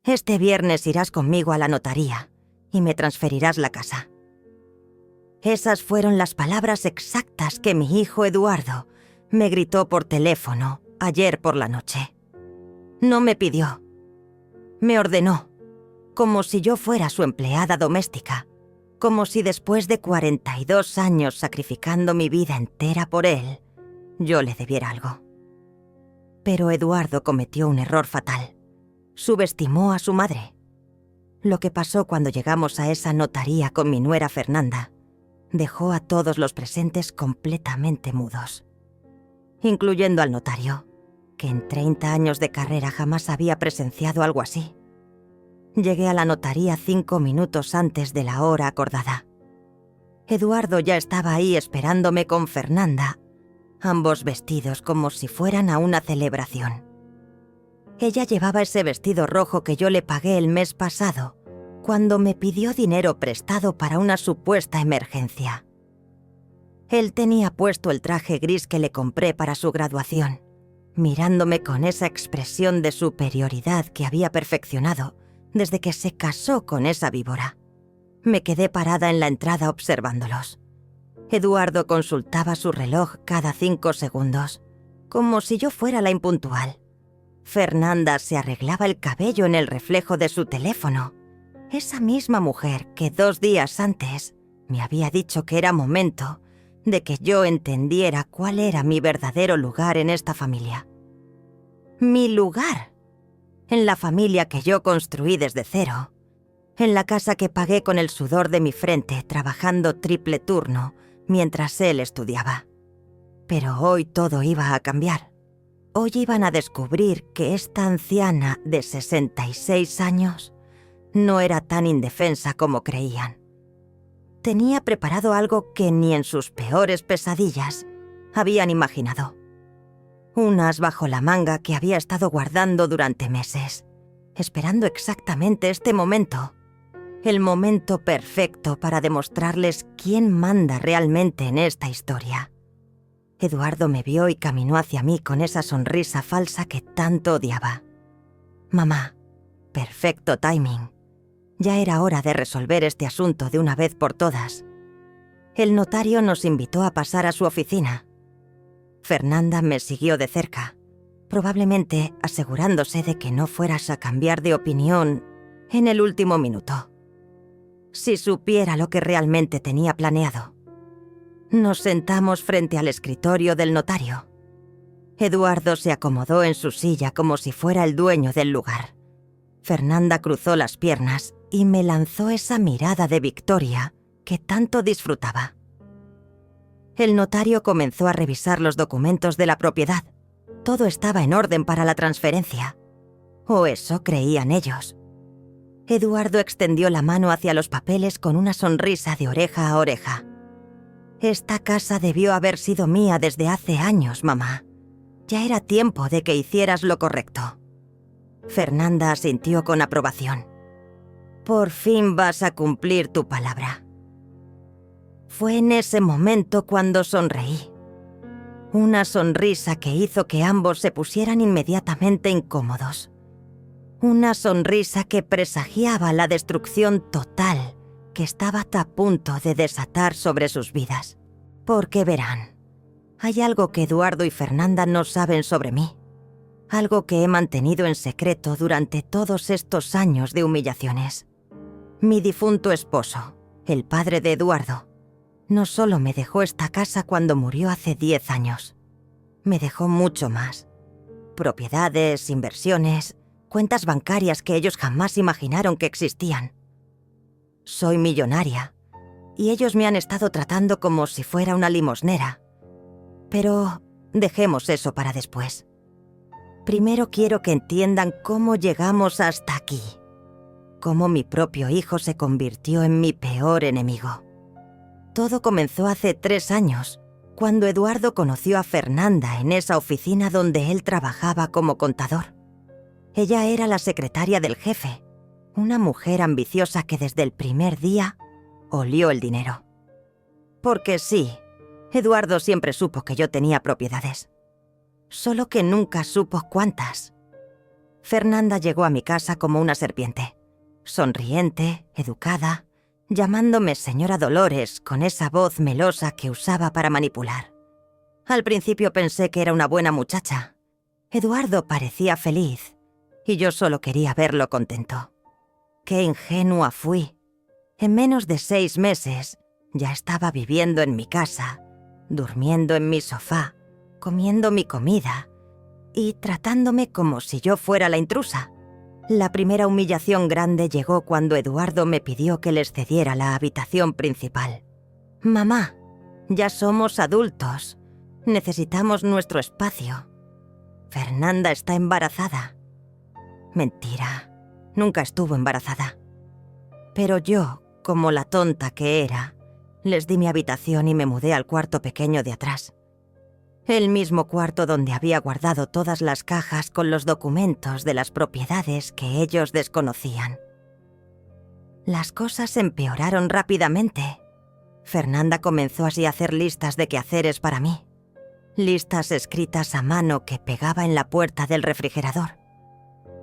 Este viernes irás conmigo a la notaría y me transferirás la casa. Esas fueron las palabras exactas que mi hijo Eduardo me gritó por teléfono ayer por la noche. No me pidió. Me ordenó, como si yo fuera su empleada doméstica, como si después de 42 años sacrificando mi vida entera por él, yo le debiera algo. Pero Eduardo cometió un error fatal. Subestimó a su madre. Lo que pasó cuando llegamos a esa notaría con mi nuera Fernanda dejó a todos los presentes completamente mudos, incluyendo al notario, que en 30 años de carrera jamás había presenciado algo así. Llegué a la notaría 5 minutos antes de la hora acordada. Eduardo ya estaba ahí esperándome con Fernanda, ambos vestidos como si fueran a una celebración. Ella llevaba ese vestido rojo que yo le pagué el mes pasado, cuando me pidió dinero prestado para una supuesta emergencia. Él tenía puesto el traje gris que le compré para su graduación, mirándome con esa expresión de superioridad que había perfeccionado desde que se casó con esa víbora. Me quedé parada en la entrada observándolos. Eduardo consultaba su reloj cada 5 segundos, como si yo fuera la impuntual. Fernanda se arreglaba el cabello en el reflejo de su teléfono. Esa misma mujer que 2 días antes me había dicho que era momento de que yo entendiera cuál era mi verdadero lugar en esta familia. Mi lugar. En la familia que yo construí desde cero. En la casa que pagué con el sudor de mi frente trabajando triple turno mientras él estudiaba. Pero hoy todo iba a cambiar. Hoy iban a descubrir que esta anciana de 66 años no era tan indefensa como creían. Tenía preparado algo que ni en sus peores pesadillas habían imaginado. Un as bajo la manga que había estado guardando durante meses, esperando exactamente este momento. El momento perfecto para demostrarles quién manda realmente en esta historia. Eduardo me vio y caminó hacia mí con esa sonrisa falsa que tanto odiaba. Mamá, perfecto timing. Ya era hora de resolver este asunto de una vez por todas. El notario nos invitó a pasar a su oficina. Fernanda me siguió de cerca, probablemente asegurándose de que no fueras a cambiar de opinión en el último minuto. Si supiera lo que realmente tenía planeado. Nos sentamos frente al escritorio del notario. Eduardo se acomodó en su silla como si fuera el dueño del lugar. Fernanda cruzó las piernas y me lanzó esa mirada de victoria que tanto disfrutaba. El notario comenzó a revisar los documentos de la propiedad. Todo estaba en orden para la transferencia. O eso creían ellos. Eduardo extendió la mano hacia los papeles con una sonrisa de oreja a oreja. Esta casa debió haber sido mía desde hace años, mamá. Ya era tiempo de que hicieras lo correcto. Fernanda asintió con aprobación. Por fin vas a cumplir tu palabra. Fue en ese momento cuando sonreí. Una sonrisa que hizo que ambos se pusieran inmediatamente incómodos. Una sonrisa que presagiaba la destrucción total que estaba a punto de desatar sobre sus vidas. Porque verán, hay algo que Eduardo y Fernanda no saben sobre mí. Algo que he mantenido en secreto durante todos estos años de humillaciones. Mi difunto esposo, el padre de Eduardo, no solo me dejó esta casa cuando murió hace 10 años. Me dejó mucho más. Propiedades, inversiones, cuentas bancarias que ellos jamás imaginaron que existían. Soy millonaria, y ellos me han estado tratando como si fuera una limosnera. Pero dejemos eso para después. Primero quiero que entiendan cómo llegamos hasta aquí. Cómo mi propio hijo se convirtió en mi peor enemigo. Todo comenzó hace 3 años, cuando Eduardo conoció a Fernanda en esa oficina donde él trabajaba como contador. Ella era la secretaria del jefe, una mujer ambiciosa que desde el primer día olió el dinero. Porque sí, Eduardo siempre supo que yo tenía propiedades. Solo que nunca supo cuántas. Fernanda llegó a mi casa como una serpiente, sonriente, educada, llamándome señora Dolores con esa voz melosa que usaba para manipular. Al principio pensé que era una buena muchacha. Eduardo parecía feliz y yo solo quería verlo contento. ¡Qué ingenua fui! En menos de 6 meses ya estaba viviendo en mi casa, durmiendo en mi sofá, comiendo mi comida y tratándome como si yo fuera la intrusa. La primera humillación grande llegó cuando Eduardo me pidió que les cediera la habitación principal. «Mamá, ya somos adultos. Necesitamos nuestro espacio. Fernanda está embarazada». Mentira, nunca estuvo embarazada. Pero yo, como la tonta que era, les di mi habitación y me mudé al cuarto pequeño de atrás. El mismo cuarto donde había guardado todas las cajas con los documentos de las propiedades que ellos desconocían. Las cosas empeoraron rápidamente. Fernanda comenzó así a hacer listas de quehaceres para mí. Listas escritas a mano que pegaba en la puerta del refrigerador.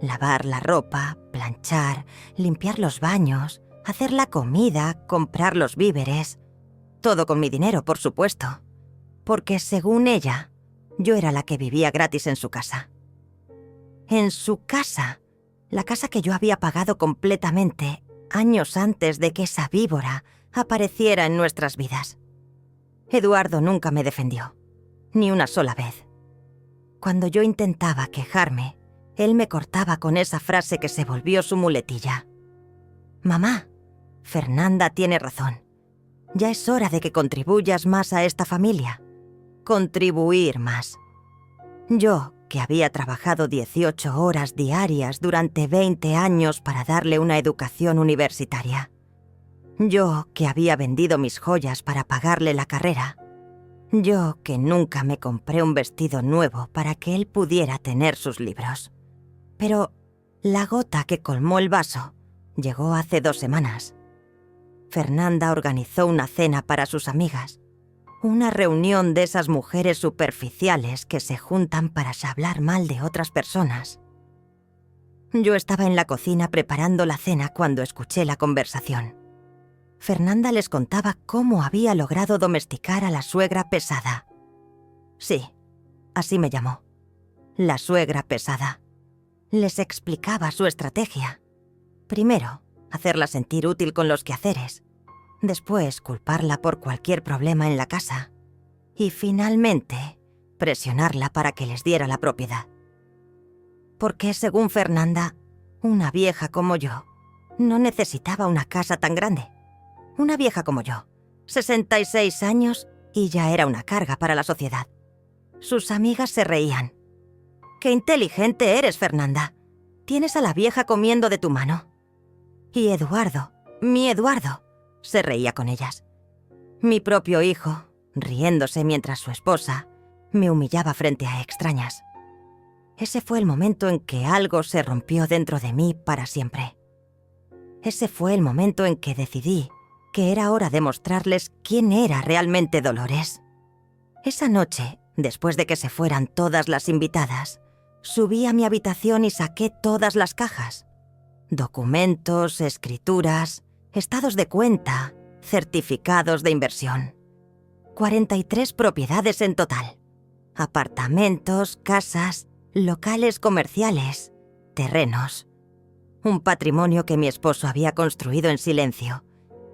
Lavar la ropa, planchar, limpiar los baños, hacer la comida, comprar los víveres. Todo con mi dinero, por supuesto. Porque según ella, yo era la que vivía gratis en su casa. En su casa, la casa que yo había pagado completamente años antes de que esa víbora apareciera en nuestras vidas. Eduardo nunca me defendió, ni una sola vez. Cuando yo intentaba quejarme, él me cortaba con esa frase que se volvió su muletilla. «Mamá, Fernanda tiene razón. Ya es hora de que contribuyas más a esta familia. Contribuir más». Yo, que había trabajado 18 horas diarias durante 20 años para darle una educación universitaria. Yo, que había vendido mis joyas para pagarle la carrera. Yo, que nunca me compré un vestido nuevo para que él pudiera tener sus libros. Pero la gota que colmó el vaso llegó hace 2 semanas. Fernanda organizó una cena para sus amigas. Una reunión de esas mujeres superficiales que se juntan para hablar mal de otras personas. Yo estaba en la cocina preparando la cena cuando escuché la conversación. Fernanda les contaba cómo había logrado domesticar a la suegra pesada. Sí, así me llamó. La suegra pesada. Les explicaba su estrategia. Primero, hacerla sentir útil con los quehaceres. Después, culparla por cualquier problema en la casa. Y finalmente, presionarla para que les diera la propiedad. Porque, según Fernanda, una vieja como yo no necesitaba una casa tan grande. Una vieja como yo, 66 años y ya era una carga para la sociedad. Sus amigas se reían. «Qué inteligente eres, Fernanda. Tienes a la vieja comiendo de tu mano». Y Eduardo, mi Eduardo, se reía con ellas. Mi propio hijo, riéndose mientras su esposa me humillaba frente a extrañas. Ese fue el momento en que algo se rompió dentro de mí para siempre. Ese fue el momento en que decidí que era hora de mostrarles quién era realmente Dolores. Esa noche, después de que se fueran todas las invitadas, subí a mi habitación y saqué todas las cajas. Documentos, escrituras, estados de cuenta, certificados de inversión. 43 propiedades en total. Apartamentos, casas, locales comerciales, terrenos. Un patrimonio que mi esposo había construido en silencio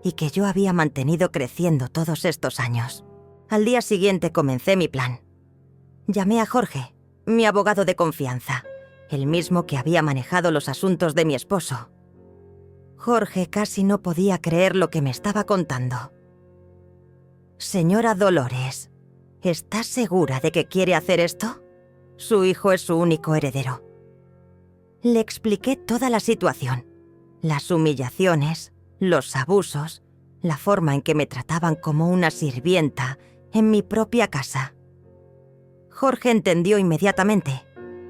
y que yo había mantenido creciendo todos estos años. Al día siguiente comencé mi plan. Llamé a Jorge, mi abogado de confianza, el mismo que había manejado los asuntos de mi esposo. Jorge casi no podía creer lo que me estaba contando. «Señora Dolores, ¿está segura de que quiere hacer esto? Su hijo es su único heredero». Le expliqué toda la situación, las humillaciones, los abusos, la forma en que me trataban como una sirvienta en mi propia casa. Jorge entendió inmediatamente.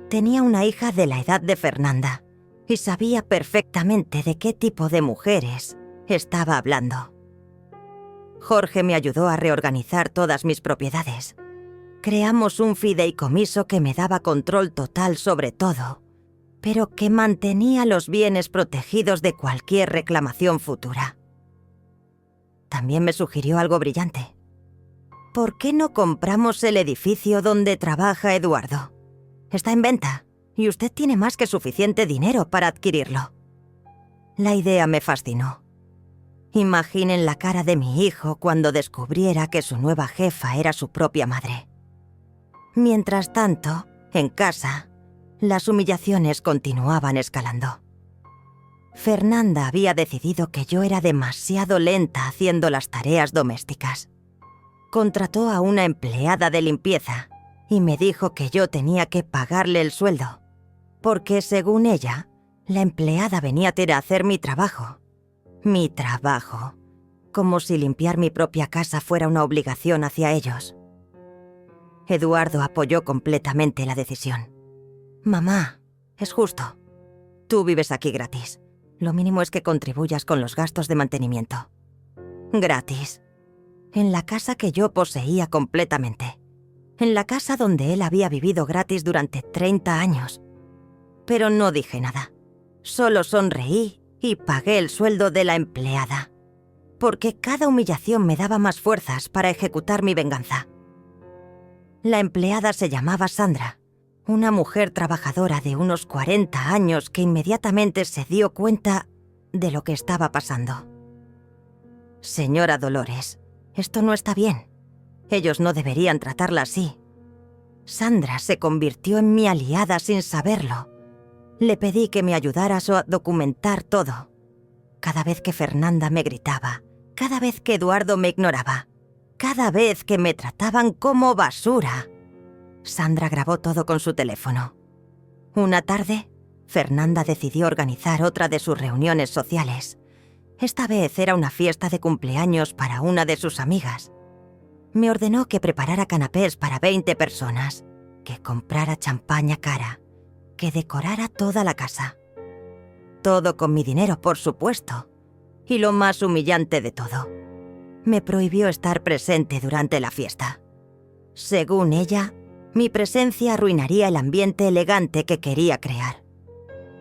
Tenía una hija de la edad de Fernanda y sabía perfectamente de qué tipo de mujeres estaba hablando. Jorge me ayudó a reorganizar todas mis propiedades. Creamos un fideicomiso que me daba control total sobre todo pero que mantenía los bienes protegidos de cualquier reclamación futura. También me sugirió algo brillante. ¿Por qué no compramos el edificio donde trabaja Eduardo? Está en venta y usted tiene más que suficiente dinero para adquirirlo. La idea me fascinó. Imaginen la cara de mi hijo cuando descubriera que su nueva jefa era su propia madre. Mientras tanto, en casa, las humillaciones continuaban escalando. Fernanda había decidido que yo era demasiado lenta haciendo las tareas domésticas. Contrató a una empleada de limpieza y me dijo que yo tenía que pagarle el sueldo, porque según ella, la empleada venía a hacer mi trabajo. Mi trabajo, como si limpiar mi propia casa fuera una obligación hacia ellos. Eduardo apoyó completamente la decisión. «Mamá, es justo. Tú vives aquí gratis. Lo mínimo es que contribuyas con los gastos de mantenimiento». Gratis. En la casa que yo poseía completamente. En la casa donde él había vivido gratis durante 30 años. Pero no dije nada. Solo sonreí y pagué el sueldo de la empleada. Porque cada humillación me daba más fuerzas para ejecutar mi venganza. La empleada se llamaba Sandra, una mujer trabajadora de unos 40 años que inmediatamente se dio cuenta de lo que estaba pasando. «Señora Dolores, esto no está bien. Ellos no deberían tratarla así». Sandra se convirtió en mi aliada sin saberlo. Le pedí que me ayudara a documentar todo. Cada vez que Fernanda me gritaba, cada vez que Eduardo me ignoraba, cada vez que me trataban como basura. Sandra grabó todo con su teléfono. Una tarde, Fernanda decidió organizar otra de sus reuniones sociales. Esta vez era una fiesta de cumpleaños para una de sus amigas. Me ordenó que preparara canapés para 20 personas, que comprara champaña cara, que decorara toda la casa. Todo con mi dinero, por supuesto. Y lo más humillante de todo, me prohibió estar presente durante la fiesta. Según ella, mi presencia arruinaría el ambiente elegante que quería crear.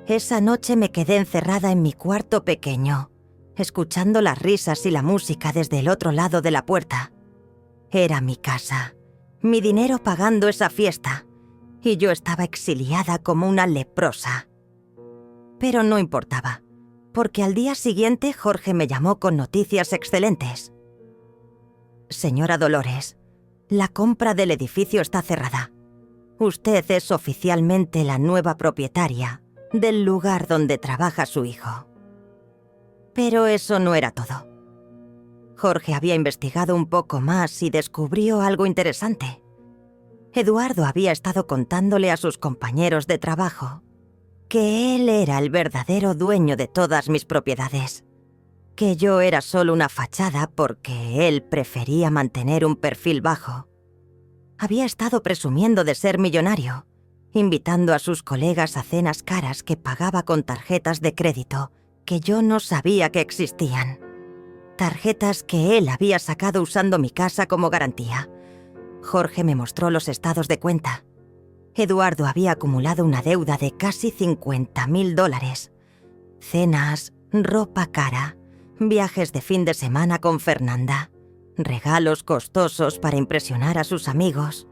Esa noche me quedé encerrada en mi cuarto pequeño, escuchando las risas y la música desde el otro lado de la puerta. Era mi casa, mi dinero pagando esa fiesta, y yo estaba exiliada como una leprosa. Pero no importaba, porque al día siguiente Jorge me llamó con noticias excelentes. «Señora Dolores, la compra del edificio está cerrada. Usted es oficialmente la nueva propietaria del lugar donde trabaja su hijo». Pero eso no era todo. Jorge había investigado un poco más y descubrió algo interesante. Eduardo había estado contándole a sus compañeros de trabajo que él era el verdadero dueño de todas mis propiedades, que yo era solo una fachada porque él prefería mantener un perfil bajo. Había estado presumiendo de ser millonario, invitando a sus colegas a cenas caras que pagaba con tarjetas de crédito que yo no sabía que existían. Tarjetas que él había sacado usando mi casa como garantía. Jorge me mostró los estados de cuenta. Eduardo había acumulado una deuda de casi $50,000. Cenas, ropa cara, viajes de fin de semana con Fernanda, regalos costosos para impresionar a sus amigos.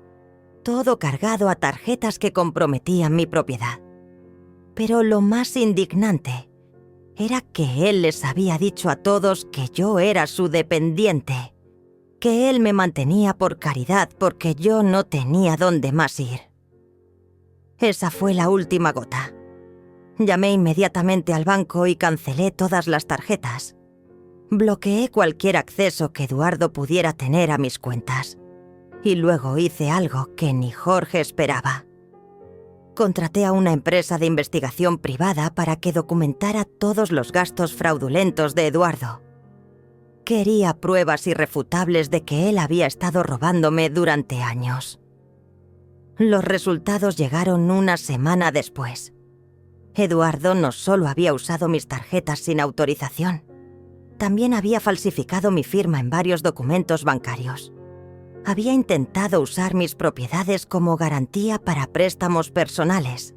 Todo cargado a tarjetas que comprometían mi propiedad. Pero lo más indignante era que él les había dicho a todos que yo era su dependiente, que él me mantenía por caridad porque yo no tenía dónde más ir. Esa fue la última gota. Llamé inmediatamente al banco y cancelé todas las tarjetas. Bloqueé cualquier acceso que Eduardo pudiera tener a mis cuentas. Y luego hice algo que ni Jorge esperaba. Contraté a una empresa de investigación privada para que documentara todos los gastos fraudulentos de Eduardo. Quería pruebas irrefutables de que él había estado robándome durante años. Los resultados llegaron una semana después. Eduardo no solo había usado mis tarjetas sin autorización, también había falsificado mi firma en varios documentos bancarios. Había intentado usar mis propiedades como garantía para préstamos personales.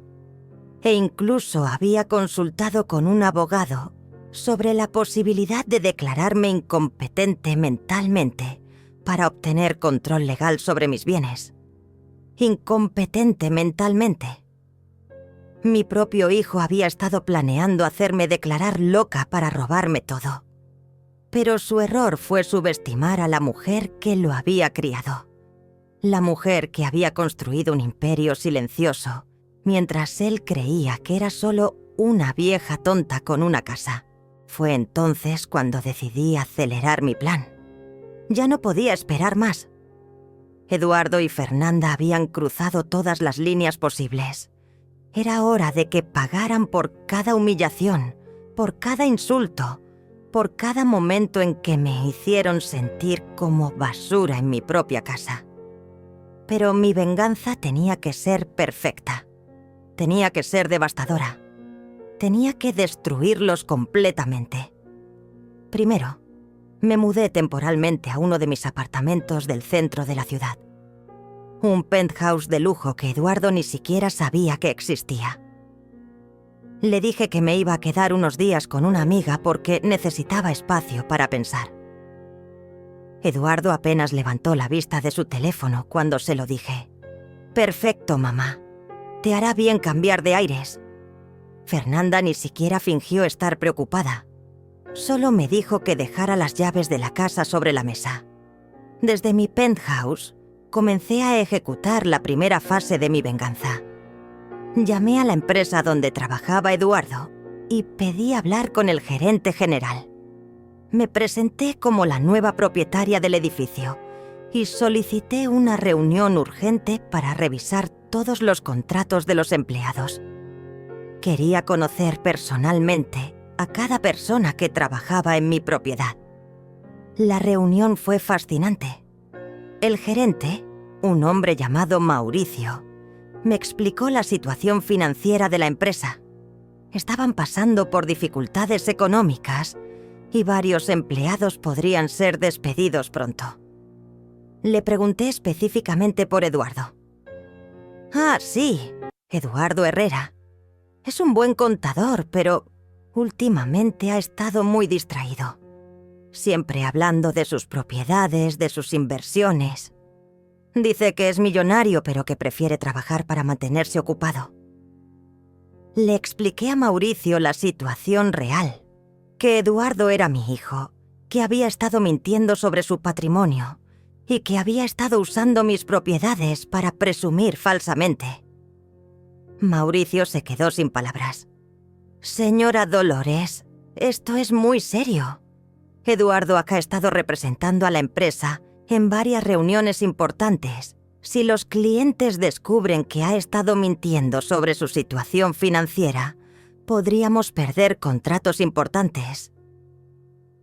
e incluso había consultado con un abogado sobre la posibilidad de declararme incompetente mentalmente para obtener control legal sobre mis bienes. Incompetente mentalmente. Mi propio hijo había estado planeando hacerme declarar loca para robarme todo. Pero su error fue subestimar a la mujer que lo había criado. La mujer que había construido un imperio silencioso, mientras él creía que era solo una vieja tonta con una casa. Fue entonces cuando decidí acelerar mi plan. Ya no podía esperar más. Eduardo y Fernanda habían cruzado todas las líneas posibles. Era hora de que pagaran por cada humillación, por cada insulto, por cada momento en que me hicieron sentir como basura en mi propia casa. Pero mi venganza tenía que ser perfecta. Tenía que ser devastadora. Tenía que destruirlos completamente. Primero, me mudé temporalmente a uno de mis apartamentos del centro de la ciudad. Un penthouse de lujo que Eduardo ni siquiera sabía que existía. Le dije que me iba a quedar unos días con una amiga porque necesitaba espacio para pensar. Eduardo apenas levantó la vista de su teléfono cuando se lo dije. «Perfecto, mamá. Te hará bien cambiar de aires». Fernanda ni siquiera fingió estar preocupada. Solo me dijo que dejara las llaves de la casa sobre la mesa. Desde mi penthouse, comencé a ejecutar la primera fase de mi venganza. Llamé a la empresa donde trabajaba Eduardo y pedí hablar con el gerente general. Me presenté como la nueva propietaria del edificio y solicité una reunión urgente para revisar todos los contratos de los empleados. Quería conocer personalmente a cada persona que trabajaba en mi propiedad. La reunión fue fascinante. El gerente, un hombre llamado Mauricio, me explicó la situación financiera de la empresa. Estaban pasando por dificultades económicas y varios empleados podrían ser despedidos pronto. Le pregunté específicamente por Eduardo. «Ah, sí, Eduardo Herrera. Es un buen contador, pero últimamente ha estado muy distraído. Siempre hablando de sus propiedades, de sus inversiones. Dice que es millonario, pero que prefiere trabajar para mantenerse ocupado». Le expliqué a Mauricio la situación real, que Eduardo era mi hijo, que había estado mintiendo sobre su patrimonio y que había estado usando mis propiedades para presumir falsamente. Mauricio se quedó sin palabras. «Señora Dolores, esto es muy serio. Eduardo acá ha estado representando a la empresa en varias reuniones importantes. Si los clientes descubren que ha estado mintiendo sobre su situación financiera, podríamos perder contratos importantes».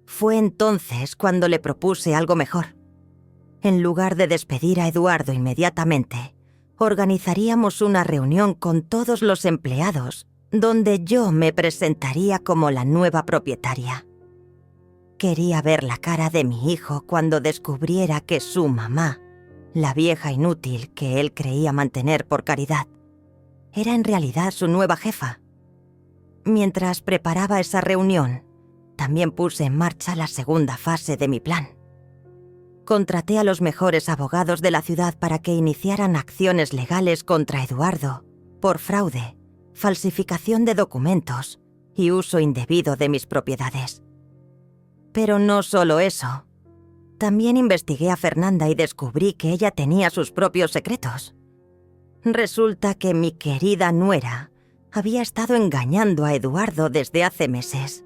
Fue entonces cuando le propuse algo mejor. En lugar de despedir a Eduardo inmediatamente, organizaríamos una reunión con todos los empleados, donde yo me presentaría como la nueva propietaria. Quería ver la cara de mi hijo cuando descubriera que su mamá, la vieja inútil que él creía mantener por caridad, era en realidad su nueva jefa. Mientras preparaba esa reunión, también puse en marcha la segunda fase de mi plan. Contraté a los mejores abogados de la ciudad para que iniciaran acciones legales contra Eduardo por fraude, falsificación de documentos y uso indebido de mis propiedades. Pero no solo eso. También investigué a Fernanda y descubrí que ella tenía sus propios secretos. Resulta que mi querida nuera había estado engañando a Eduardo desde hace meses.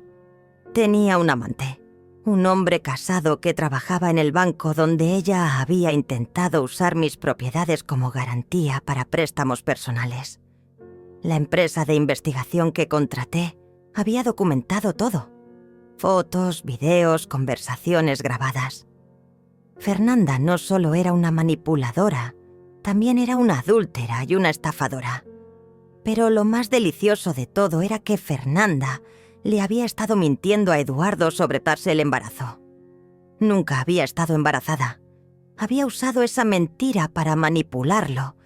Tenía un amante, un hombre casado que trabajaba en el banco donde ella había intentado usar mis propiedades como garantía para préstamos personales. La empresa de investigación que contraté había documentado todo. Fotos, videos, conversaciones grabadas. Fernanda no solo era una manipuladora, también era una adúltera y una estafadora. Pero lo más delicioso de todo era que Fernanda le había estado mintiendo a Eduardo sobre darse el embarazo. Nunca había estado embarazada. Había usado esa mentira para manipularlo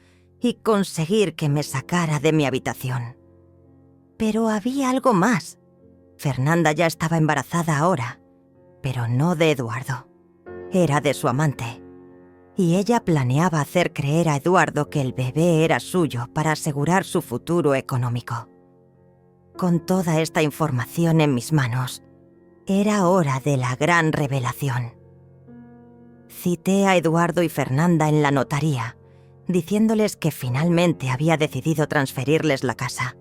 y conseguir que me sacara de mi habitación. Pero había algo más. Fernanda ya estaba embarazada ahora, pero no de Eduardo. Era de su amante. Y ella planeaba hacer creer a Eduardo que el bebé era suyo para asegurar su futuro económico. Con toda esta información en mis manos, era hora de la gran revelación. Cité a Eduardo y Fernanda en la notaría, diciéndoles que finalmente había decidido transferirles la casa.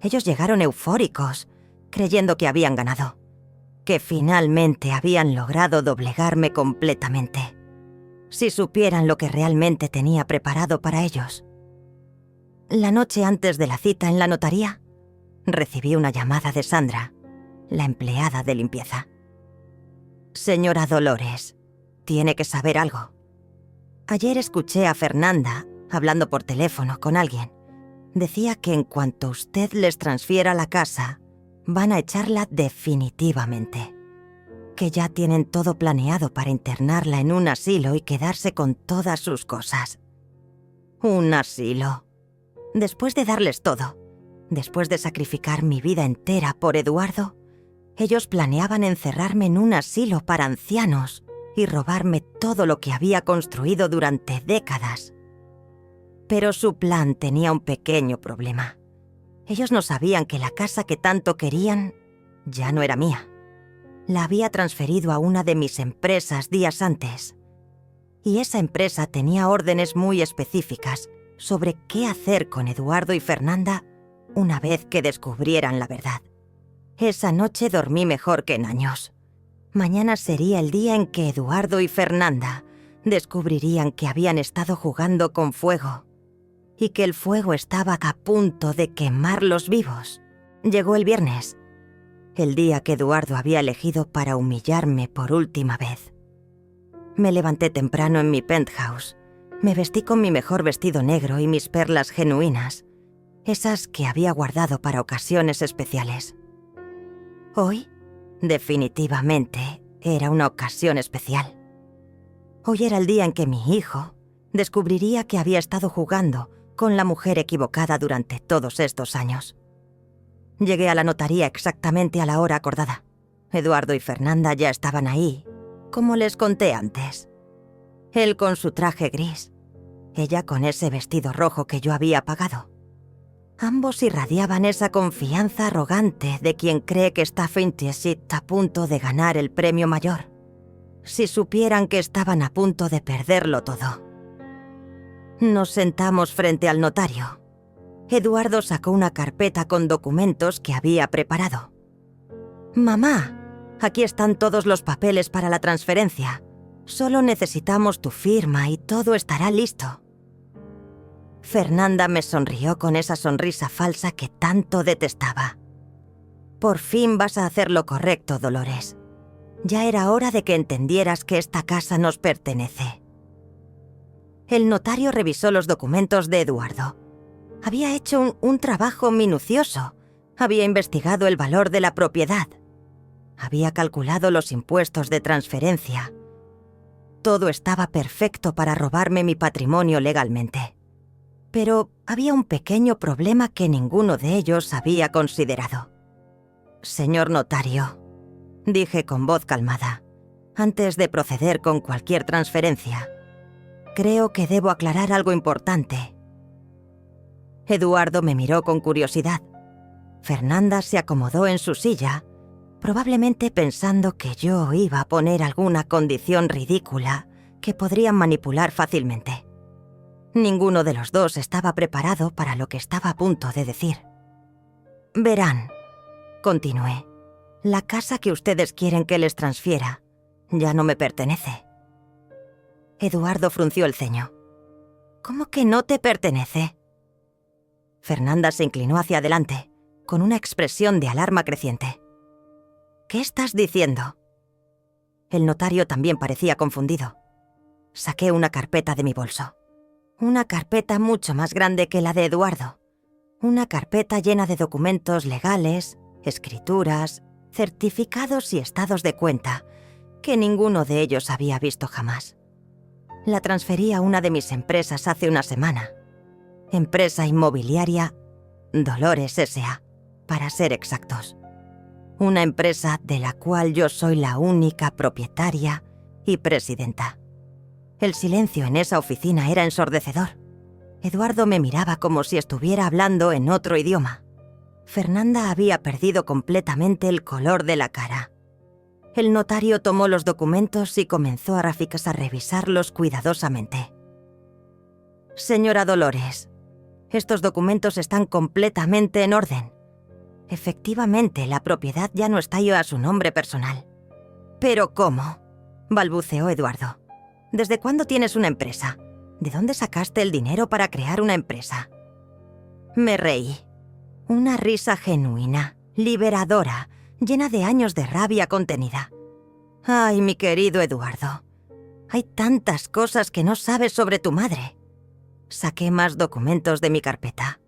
Ellos llegaron eufóricos, creyendo que habían ganado, que finalmente habían logrado doblegarme completamente. Si supieran lo que realmente tenía preparado para ellos. La noche antes de la cita en la notaría, recibí una llamada de Sandra, la empleada de limpieza. «Señora Dolores, tiene que saber algo. Ayer escuché a Fernanda hablando por teléfono con alguien. Decía que en cuanto usted les transfiera la casa, van a echarla definitivamente. Que ya tienen todo planeado para internarla en un asilo y quedarse con todas sus cosas. Un asilo. Después de darles todo, después de sacrificar mi vida entera por Eduardo, ellos planeaban encerrarme en un asilo para ancianos y robarme todo lo que había construido durante décadas. Pero su plan tenía un pequeño problema. Ellos no sabían que la casa que tanto querían ya no era mía. La había transferido a una de mis empresas días antes. Y esa empresa tenía órdenes muy específicas sobre qué hacer con Eduardo y Fernanda una vez que descubrieran la verdad. Esa noche dormí mejor que en años. Mañana sería el día en que Eduardo y Fernanda descubrirían que habían estado jugando con fuego y que el fuego estaba a punto de quemarlos vivos. Llegó el viernes, el día que Eduardo había elegido para humillarme por última vez. Me levanté temprano en mi penthouse. Me vestí con mi mejor vestido negro y mis perlas genuinas, esas que había guardado para ocasiones especiales. Hoy, definitivamente, era una ocasión especial. Hoy era el día en que mi hijo descubriría que había estado jugando con la mujer equivocada durante todos estos años. Llegué a la notaría exactamente a la hora acordada. Eduardo y Fernanda ya estaban ahí, como les conté antes. Él con su traje gris, ella con ese vestido rojo que yo había pagado. Ambos irradiaban esa confianza arrogante de quien cree que está Fintieshit a punto de ganar el premio mayor. Si supieran que estaban a punto de perderlo todo. Nos sentamos frente al notario. Eduardo sacó una carpeta con documentos que había preparado. «Mamá, aquí están todos los papeles para la transferencia. Solo necesitamos tu firma y todo estará listo». Fernanda me sonrió con esa sonrisa falsa que tanto detestaba. «Por fin vas a hacer lo correcto, Dolores. Ya era hora de que entendieras que esta casa nos pertenece». El notario revisó los documentos de Eduardo. Había hecho un trabajo minucioso. Había investigado el valor de la propiedad. Había calculado los impuestos de transferencia. Todo estaba perfecto para robarme mi patrimonio legalmente. Pero había un pequeño problema que ninguno de ellos había considerado. «Señor notario», dije con voz calmada, antes de proceder con cualquier transferencia, «creo que debo aclarar algo importante». Eduardo me miró con curiosidad. Fernanda se acomodó en su silla, probablemente pensando que yo iba a poner alguna condición ridícula que podrían manipular fácilmente. Ninguno de los dos estaba preparado para lo que estaba a punto de decir. «Verán», continué, «la casa que ustedes quieren que les transfiera ya no me pertenece». Eduardo frunció el ceño. «¿Cómo que no te pertenece?» Fernanda se inclinó hacia adelante, con una expresión de alarma creciente. «¿Qué estás diciendo?» El notario también parecía confundido. Saqué una carpeta de mi bolso. Una carpeta mucho más grande que la de Eduardo. Una carpeta llena de documentos legales, escrituras, certificados y estados de cuenta, que ninguno de ellos había visto jamás. La transferí a una de mis empresas hace una semana. Empresa inmobiliaria Dolores S.A. para ser exactos. Una empresa de la cual yo soy la única propietaria y presidenta. El silencio en esa oficina era ensordecedor. Eduardo me miraba como si estuviera hablando en otro idioma. Fernanda había perdido completamente el color de la cara. El notario tomó los documentos y comenzó a revisarlos cuidadosamente. Señora Dolores, estos documentos están completamente en orden. Efectivamente, la propiedad ya no está a su nombre personal. ¿Pero cómo?, balbuceó Eduardo. ¿Desde cuándo tienes una empresa? ¿De dónde sacaste el dinero para crear una empresa? Me reí. Una risa genuina, liberadora, llena de años de rabia contenida. Ay, mi querido Eduardo, hay tantas cosas que no sabes sobre tu madre. Saqué más documentos de mi carpeta.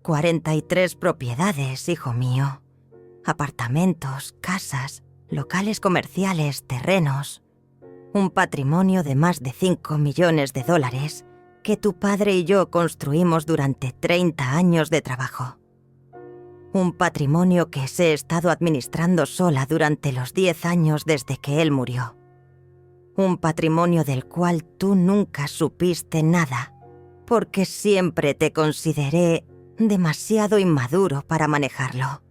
43 propiedades, hijo mío. Apartamentos, casas, locales comerciales, terrenos. Un patrimonio de más de $5 millones que tu padre y yo construimos durante 30 años de trabajo. Un patrimonio que he estado administrando sola durante los 10 años desde que él murió. Un patrimonio del cual tú nunca supiste nada, porque siempre te consideré demasiado inmaduro para manejarlo.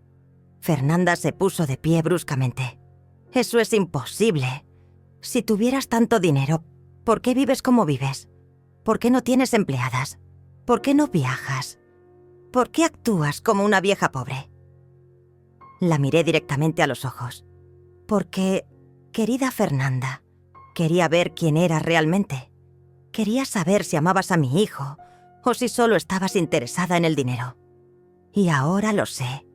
Fernanda se puso de pie bruscamente. Eso es imposible. Si tuvieras tanto dinero, ¿por qué vives como vives? ¿Por qué no tienes empleadas? ¿Por qué no viajas? ¿Por qué actúas como una vieja pobre? La miré directamente a los ojos. Porque, querida Fernanda, quería ver quién eras realmente. Quería saber si amabas a mi hijo o si solo estabas interesada en el dinero. Y ahora lo sé.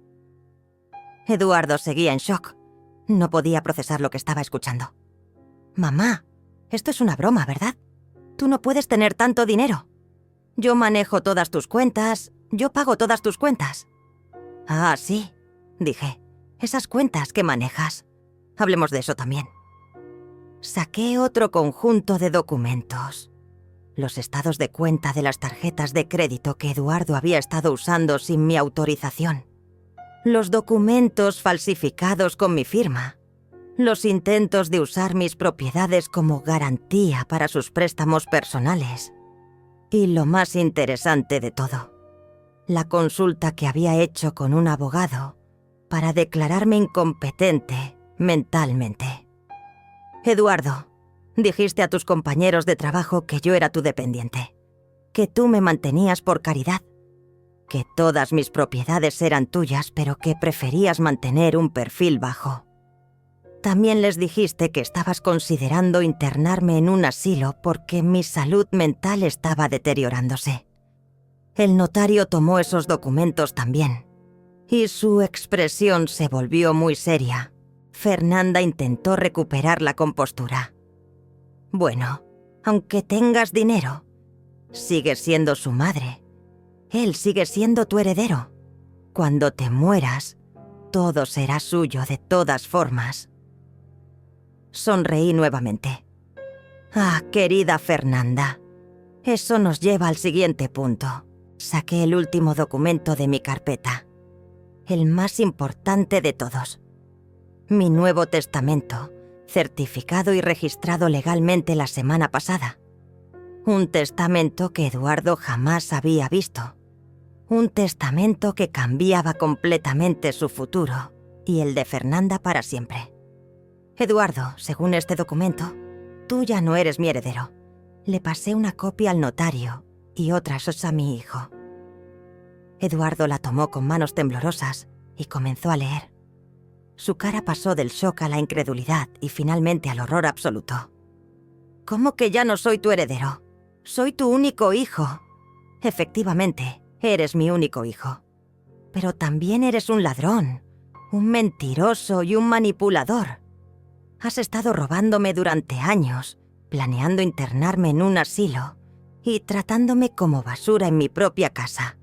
Eduardo seguía en shock. No podía procesar lo que estaba escuchando. Mamá, esto es una broma, ¿verdad? Tú no puedes tener tanto dinero. Yo manejo todas tus cuentas, yo pago todas tus cuentas. Ah, sí, dije. Esas cuentas que manejas. Hablemos de eso también. Saqué otro conjunto de documentos. Los estados de cuenta de las tarjetas de crédito que Eduardo había estado usando sin mi autorización. Los documentos falsificados con mi firma. Los intentos de usar mis propiedades como garantía para sus préstamos personales. Y lo más interesante de todo, la consulta que había hecho con un abogado para declararme incompetente mentalmente. Eduardo, dijiste a tus compañeros de trabajo que yo era tu dependiente, que tú me mantenías por caridad, que todas mis propiedades eran tuyas, pero que preferías mantener un perfil bajo. También les dijiste que estabas considerando internarme en un asilo porque mi salud mental estaba deteriorándose. El notario tomó esos documentos también, y su expresión se volvió muy seria. Fernanda intentó recuperar la compostura. Bueno, aunque tengas dinero, sigues siendo su madre. Él sigue siendo tu heredero. Cuando te mueras, todo será suyo de todas formas. Sonreí nuevamente. Ah, querida Fernanda, eso nos lleva al siguiente punto. Saqué el último documento de mi carpeta, el más importante de todos. Mi nuevo testamento, certificado y registrado legalmente la semana pasada. Un testamento que Eduardo jamás había visto. Un testamento que cambiaba completamente su futuro y el de Fernanda para siempre. Eduardo, según este documento, tú ya no eres mi heredero. Le pasé una copia al notario y otras a mi hijo. Eduardo la tomó con manos temblorosas y comenzó a leer. Su cara pasó del shock a la incredulidad y finalmente al horror absoluto. ¿Cómo que ya no soy tu heredero? Soy tu único hijo. Efectivamente, eres mi único hijo. Pero también eres un ladrón, un mentiroso y un manipulador. Has estado robándome durante años, planeando internarme en un asilo y tratándome como basura en mi propia casa.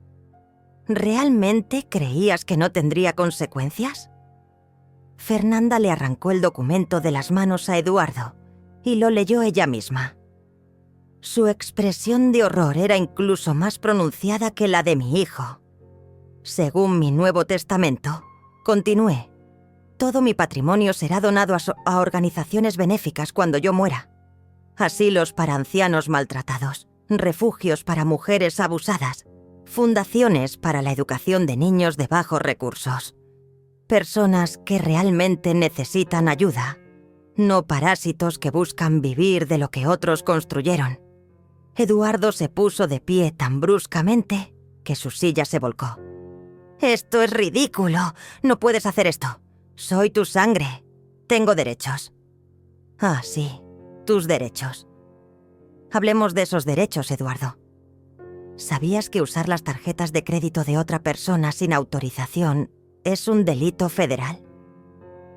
¿Realmente creías que no tendría consecuencias? Fernanda le arrancó el documento de las manos a Eduardo y lo leyó ella misma. Su expresión de horror era incluso más pronunciada que la de mi hijo. Según mi Nuevo Testamento, continué, todo mi patrimonio será donado a organizaciones benéficas cuando yo muera. Asilos para ancianos maltratados, refugios para mujeres abusadas, fundaciones para la educación de niños de bajos recursos. Personas que realmente necesitan ayuda, no parásitos que buscan vivir de lo que otros construyeron. Eduardo se puso de pie tan bruscamente que su silla se volcó. «Esto es ridículo. No puedes hacer esto. Soy tu sangre. Tengo derechos». «Ah, sí, tus derechos». Hablemos de esos derechos, Eduardo. ¿Sabías que usar las tarjetas de crédito de otra persona sin autorización es un delito federal?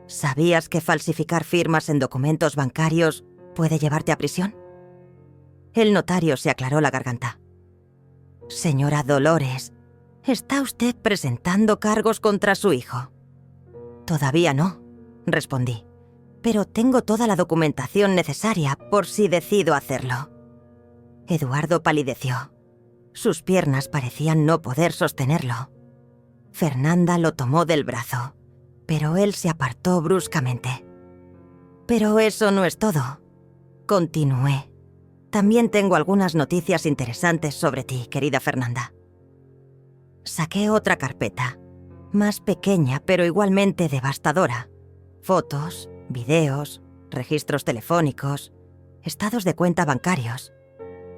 ¿Sabías que falsificar firmas en documentos bancarios puede llevarte a prisión? El notario se aclaró la garganta. «Señora Dolores, ¿está usted presentando cargos contra su hijo?» «Todavía no», respondí, «pero tengo toda la documentación necesaria por si decido hacerlo». Eduardo palideció. Sus piernas parecían no poder sostenerlo. Fernanda lo tomó del brazo, pero él se apartó bruscamente. «Pero eso no es todo», continué. «También tengo algunas noticias interesantes sobre ti, querida Fernanda». Saqué otra carpeta, más pequeña pero igualmente devastadora. Fotos, videos, registros telefónicos, estados de cuenta bancarios.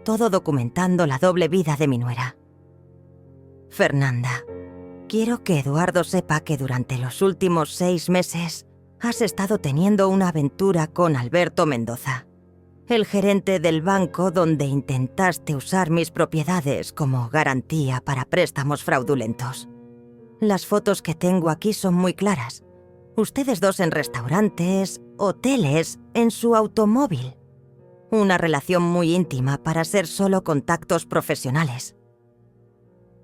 Todo documentando la doble vida de mi nuera. «Fernanda, quiero que Eduardo sepa que durante los últimos 6 meses has estado teniendo una aventura con Alberto Mendoza, el gerente del banco donde intentaste usar mis propiedades como garantía para préstamos fraudulentos. Las fotos que tengo aquí son muy claras. Ustedes dos en restaurantes, hoteles, en su automóvil. Una relación muy íntima para ser solo contactos profesionales».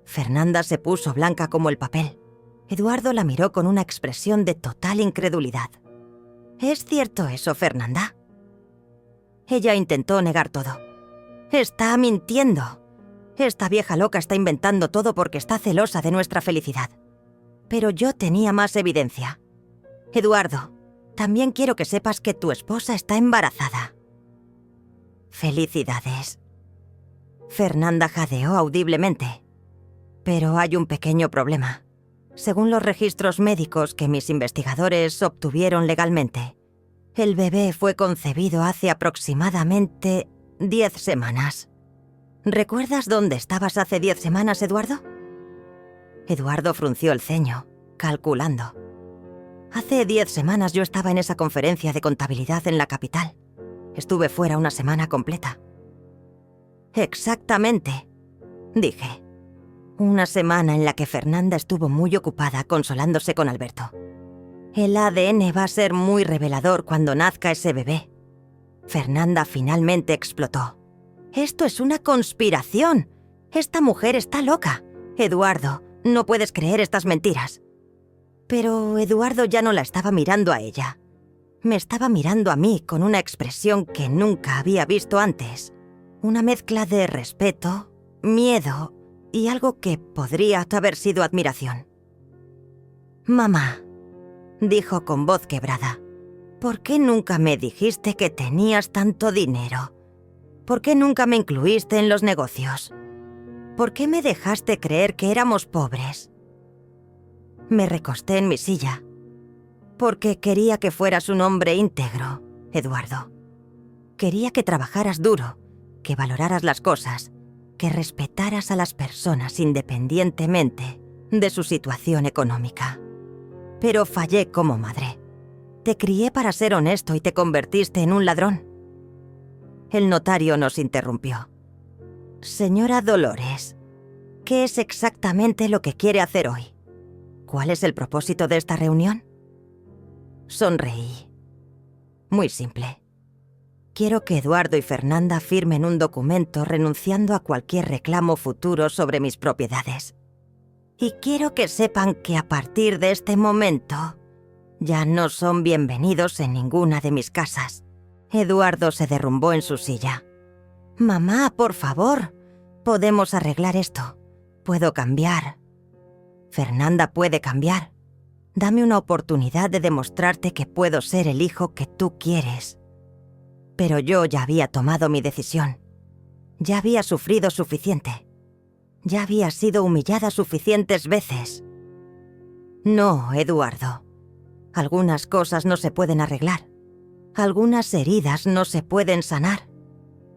Fernanda se puso blanca como el papel. Eduardo la miró con una expresión de total incredulidad. «¿Es cierto eso, Fernanda?» Ella intentó negar todo. «Está mintiendo. Esta vieja loca está inventando todo porque está celosa de nuestra felicidad». Pero yo tenía más evidencia. «Eduardo, también quiero que sepas que tu esposa está embarazada». «Felicidades». Fernanda jadeó audiblemente. «Pero hay un pequeño problema. Según los registros médicos que mis investigadores obtuvieron legalmente, el bebé fue concebido hace aproximadamente 10 semanas. ¿Recuerdas dónde estabas hace 10 semanas, Eduardo?» Eduardo frunció el ceño, calculando. «Hace 10 semanas yo estaba en esa conferencia de contabilidad en la capital. Estuve fuera una semana completa». «Exactamente», dije. Una semana en la que Fernanda estuvo muy ocupada consolándose con Alberto. El ADN va a ser muy revelador cuando nazca ese bebé. Fernanda finalmente explotó. «Esto es una conspiración. Esta mujer está loca. Eduardo, no puedes creer estas mentiras». Pero Eduardo ya no la estaba mirando a ella. Me estaba mirando a mí con una expresión que nunca había visto antes. Una mezcla de respeto, miedo y algo que podría haber sido admiración. «Mamá», dijo con voz quebrada, «¿por qué nunca me dijiste que tenías tanto dinero? ¿Por qué nunca me incluiste en los negocios? ¿Por qué me dejaste creer que éramos pobres?» Me recosté en mi silla. «Porque quería que fueras un hombre íntegro, Eduardo. Quería que trabajaras duro, que valoraras las cosas, que respetaras a las personas independientemente de su situación económica. Pero fallé como madre. Te crié para ser honesto y te convertiste en un ladrón». El notario nos interrumpió. «Señora Dolores, ¿qué es exactamente lo que quiere hacer hoy? ¿Cuál es el propósito de esta reunión?» Sonreí. «Muy simple. Quiero que Eduardo y Fernanda firmen un documento renunciando a cualquier reclamo futuro sobre mis propiedades. Y quiero que sepan que a partir de este momento ya no son bienvenidos en ninguna de mis casas». Eduardo se derrumbó en su silla. «Mamá, por favor, podemos arreglar esto. Puedo cambiar». Fernanda puede cambiar. Dame una oportunidad de demostrarte que puedo ser el hijo que tú quieres. Pero yo ya había tomado mi decisión. Ya había sufrido suficiente. Ya había sido humillada suficientes veces. No, Eduardo. Algunas cosas no se pueden arreglar. Algunas heridas no se pueden sanar.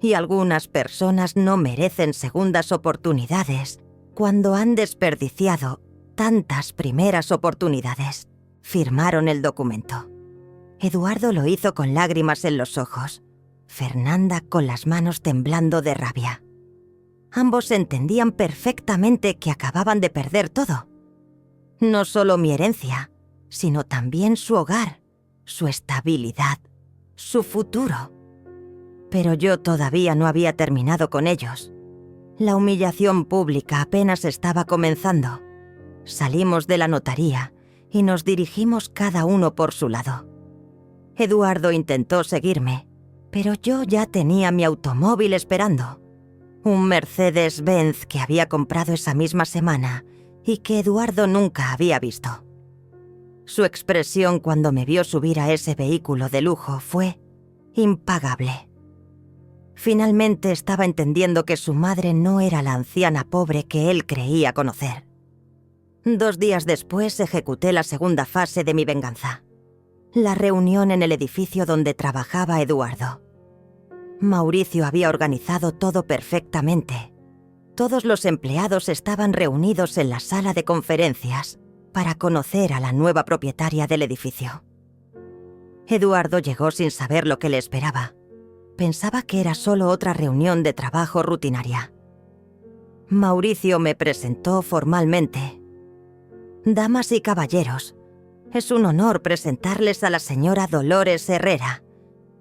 Y algunas personas no merecen segundas oportunidades cuando han desperdiciado tantas primeras oportunidades. Firmaron el documento. Eduardo lo hizo con lágrimas en los ojos. Fernanda con las manos temblando de rabia. Ambos entendían perfectamente que acababan de perder todo. No solo mi herencia, sino también su hogar, su estabilidad, su futuro. Pero yo todavía no había terminado con ellos. La humillación pública apenas estaba comenzando. Salimos de la notaría y nos dirigimos cada uno por su lado. Eduardo intentó seguirme, pero yo ya tenía mi automóvil esperando. Un Mercedes-Benz que había comprado esa misma semana y que Eduardo nunca había visto. Su expresión cuando me vio subir a ese vehículo de lujo fue impagable. Finalmente estaba entendiendo que su madre no era la anciana pobre que él creía conocer. 2 días después ejecuté la segunda fase de mi venganza. La reunión en el edificio donde trabajaba Eduardo. Mauricio había organizado todo perfectamente. Todos los empleados estaban reunidos en la sala de conferencias para conocer a la nueva propietaria del edificio. Eduardo llegó sin saber lo que le esperaba. Pensaba que era solo otra reunión de trabajo rutinaria. Mauricio me presentó formalmente. Damas y caballeros, es un honor presentarles a la señora Dolores Herrera,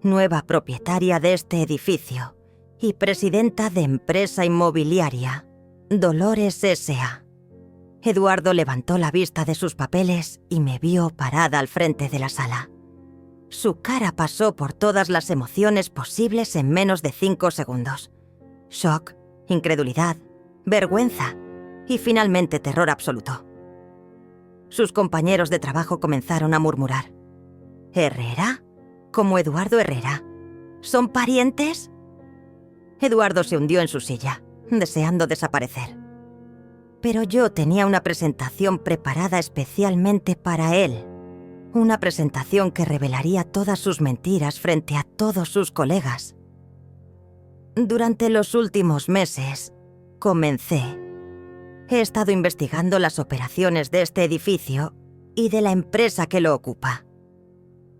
nueva propietaria de este edificio y presidenta de empresa inmobiliaria, Dolores S.A. Eduardo levantó la vista de sus papeles y me vio parada al frente de la sala. Su cara pasó por todas las emociones posibles en menos de 5 segundos. Shock, incredulidad, vergüenza y finalmente terror absoluto. Sus compañeros de trabajo comenzaron a murmurar. ¿Herrera? ¿Como Eduardo Herrera? ¿Son parientes? Eduardo se hundió en su silla, deseando desaparecer. Pero yo tenía una presentación preparada especialmente para él. Una presentación que revelaría todas sus mentiras frente a todos sus colegas. Durante los últimos meses, he estado investigando las operaciones de este edificio y de la empresa que lo ocupa.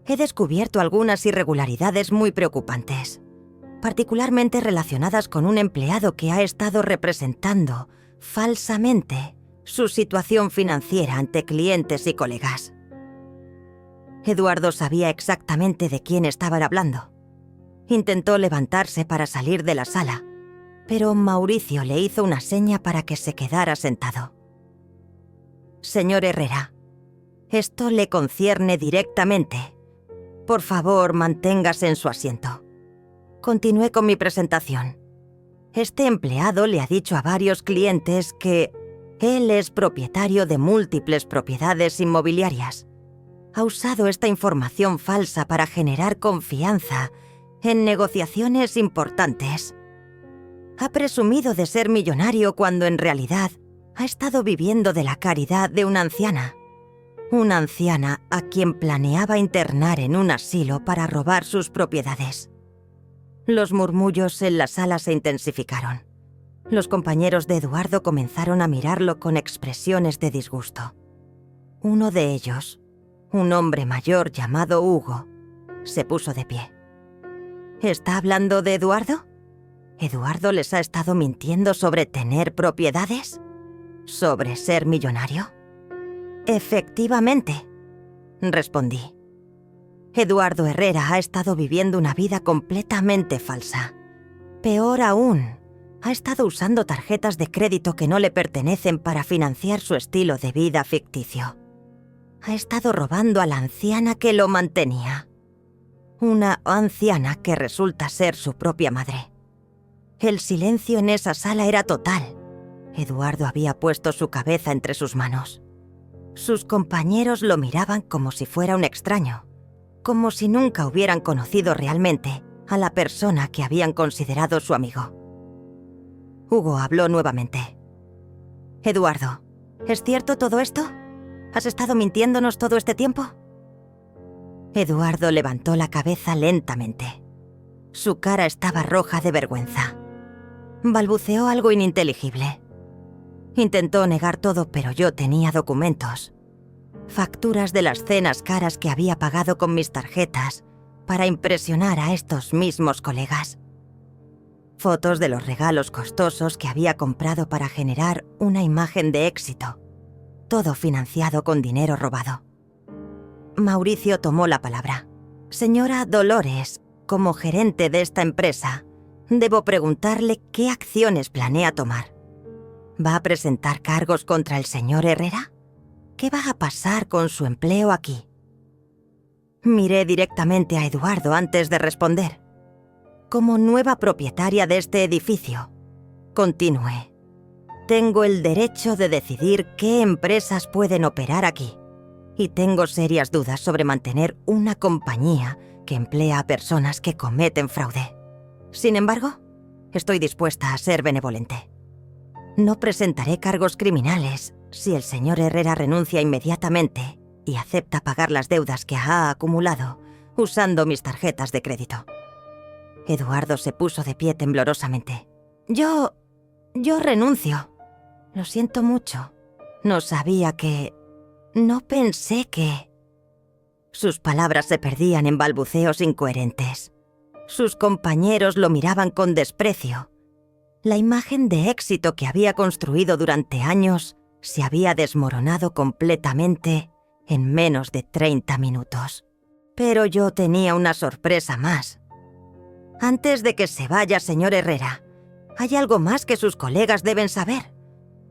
He descubierto algunas irregularidades muy preocupantes, particularmente relacionadas con un empleado que ha estado representando falsamente su situación financiera ante clientes y colegas. Eduardo sabía exactamente de quién estaban hablando. Intentó levantarse para salir de la sala, pero Mauricio le hizo una seña para que se quedara sentado. Señor Herrera, esto le concierne directamente. Por favor, manténgase en su asiento. Continué con mi presentación. Este empleado le ha dicho a varios clientes que él es propietario de múltiples propiedades inmobiliarias. Ha usado esta información falsa para generar confianza en negociaciones importantes. Ha presumido de ser millonario cuando en realidad ha estado viviendo de la caridad de una anciana. Una anciana a quien planeaba internar en un asilo para robar sus propiedades. Los murmullos en la sala se intensificaron. Los compañeros de Eduardo comenzaron a mirarlo con expresiones de disgusto. Uno de ellos, un hombre mayor llamado Hugo, se puso de pie. ¿Está hablando de Eduardo? ¿Eduardo les ha estado mintiendo sobre tener propiedades? ¿Sobre ser millonario? Efectivamente, respondí. Eduardo Herrera ha estado viviendo una vida completamente falsa. Peor aún, ha estado usando tarjetas de crédito que no le pertenecen para financiar su estilo de vida ficticio. Ha estado robando a la anciana que lo mantenía. Una anciana que resulta ser su propia madre. El silencio en esa sala era total. Eduardo había puesto su cabeza entre sus manos. Sus compañeros lo miraban como si fuera un extraño, como si nunca hubieran conocido realmente a la persona que habían considerado su amigo. Hugo habló nuevamente. «Eduardo, ¿es cierto todo esto? ¿Has estado mintiéndonos todo este tiempo?» Eduardo levantó la cabeza lentamente. Su cara estaba roja de vergüenza. Balbuceó algo ininteligible. Intentó negar todo, pero yo tenía documentos. Facturas de las cenas caras que había pagado con mis tarjetas para impresionar a estos mismos colegas. Fotos de los regalos costosos que había comprado para generar una imagen de éxito. Todo financiado con dinero robado. Mauricio tomó la palabra. «Señora Dolores, como gerente de esta empresa, debo preguntarle qué acciones planea tomar. ¿Va a presentar cargos contra el señor Herrera? ¿Qué va a pasar con su empleo aquí?» Miré directamente a Eduardo antes de responder. «Como nueva propietaria de este edificio», continué, «tengo el derecho de decidir qué empresas pueden operar aquí. Y tengo serias dudas sobre mantener una compañía que emplea a personas que cometen fraude. Sin embargo, estoy dispuesta a ser benevolente. No presentaré cargos criminales si el señor Herrera renuncia inmediatamente y acepta pagar las deudas que ha acumulado usando mis tarjetas de crédito». Eduardo se puso de pie temblorosamente. Yo renuncio. Lo siento mucho. No sabía que... No pensé que... Sus palabras se perdían en balbuceos incoherentes. Sus compañeros lo miraban con desprecio. La imagen de éxito que había construido durante años se había desmoronado completamente en menos de 30 minutos. Pero yo tenía una sorpresa más. «Antes de que se vaya, señor Herrera, hay algo más que sus colegas deben saber.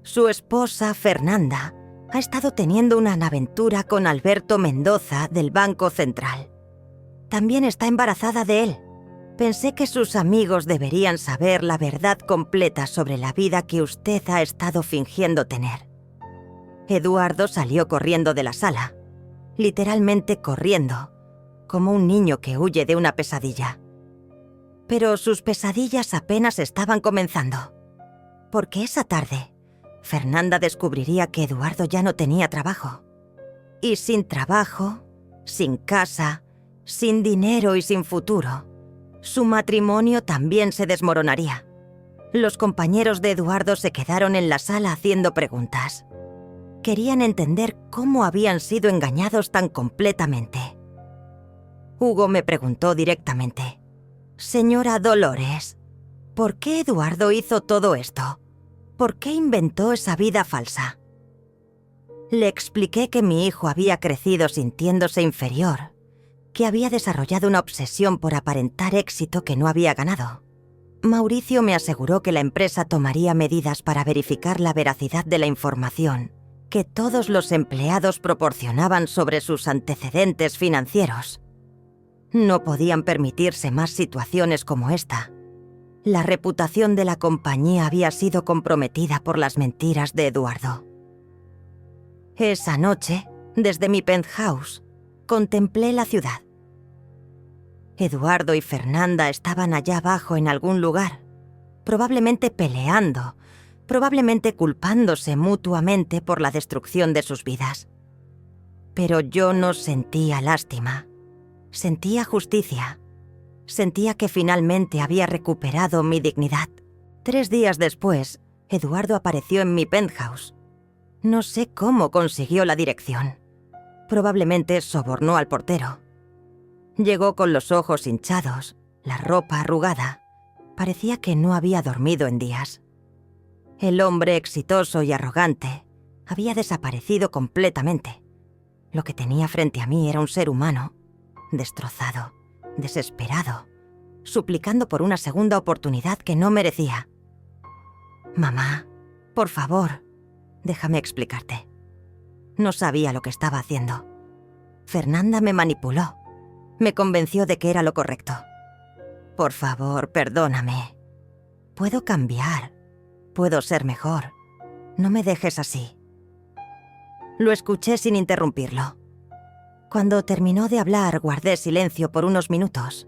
Su esposa, Fernanda, ha estado teniendo una aventura con Alberto Mendoza del Banco Central. También está embarazada de él. Pensé que sus amigos deberían saber la verdad completa sobre la vida que usted ha estado fingiendo tener». Eduardo salió corriendo de la sala, literalmente corriendo, como un niño que huye de una pesadilla. Pero sus pesadillas apenas estaban comenzando, porque esa tarde Fernanda descubriría que Eduardo ya no tenía trabajo. Y sin trabajo, sin casa, sin dinero y sin futuro, su matrimonio también se desmoronaría. Los compañeros de Eduardo se quedaron en la sala haciendo preguntas. Querían entender cómo habían sido engañados tan completamente. Hugo me preguntó directamente: «Señora Dolores, ¿por qué Eduardo hizo todo esto? ¿Por qué inventó esa vida falsa?» Le expliqué que mi hijo había crecido sintiéndose inferior, que había desarrollado una obsesión por aparentar éxito que no había ganado. Mauricio me aseguró que la empresa tomaría medidas para verificar la veracidad de la información que todos los empleados proporcionaban sobre sus antecedentes financieros. No podían permitirse más situaciones como esta. La reputación de la compañía había sido comprometida por las mentiras de Eduardo. Esa noche, desde mi penthouse, contemplé la ciudad. Eduardo y Fernanda estaban allá abajo en algún lugar, probablemente peleando, probablemente culpándose mutuamente por la destrucción de sus vidas. Pero yo no sentía lástima. Sentía justicia. Sentía que finalmente había recuperado mi dignidad. 3 días después, Eduardo apareció en mi penthouse. No sé cómo consiguió la dirección. Probablemente sobornó al portero. Llegó con los ojos hinchados, la ropa arrugada. Parecía que no había dormido en días. El hombre exitoso y arrogante había desaparecido completamente. Lo que tenía frente a mí era un ser humano, destrozado, desesperado, suplicando por una segunda oportunidad que no merecía. «Mamá, por favor, déjame explicarte. No sabía lo que estaba haciendo. Fernanda me manipuló. Me convenció de que era lo correcto. Por favor, perdóname. Puedo cambiar. Puedo ser mejor. No me dejes así». Lo escuché sin interrumpirlo. Cuando terminó de hablar, guardé silencio por unos minutos.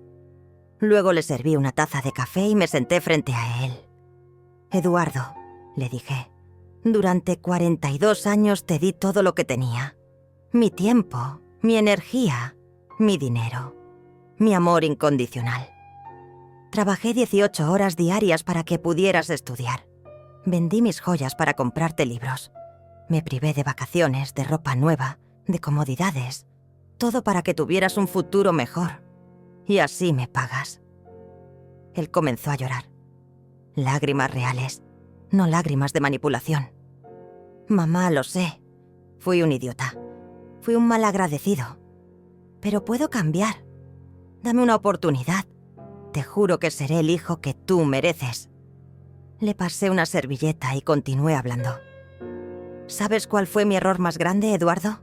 Luego le serví una taza de café y me senté frente a él. «Eduardo», le dije, «durante 42 años te di todo lo que tenía. Mi tiempo, mi energía, mi dinero, mi amor incondicional. Trabajé 18 horas diarias para que pudieras estudiar. Vendí mis joyas para comprarte libros. Me privé de vacaciones, de ropa nueva, de comodidades. Todo para que tuvieras un futuro mejor. Y así me pagas». Él comenzó a llorar. Lágrimas reales, no lágrimas de manipulación. «Mamá, lo sé. Fui un idiota. Fui un malagradecido. Pero puedo cambiar. Dame una oportunidad. Te juro que seré el hijo que tú mereces». Le pasé una servilleta y continué hablando. «¿Sabes cuál fue mi error más grande, Eduardo?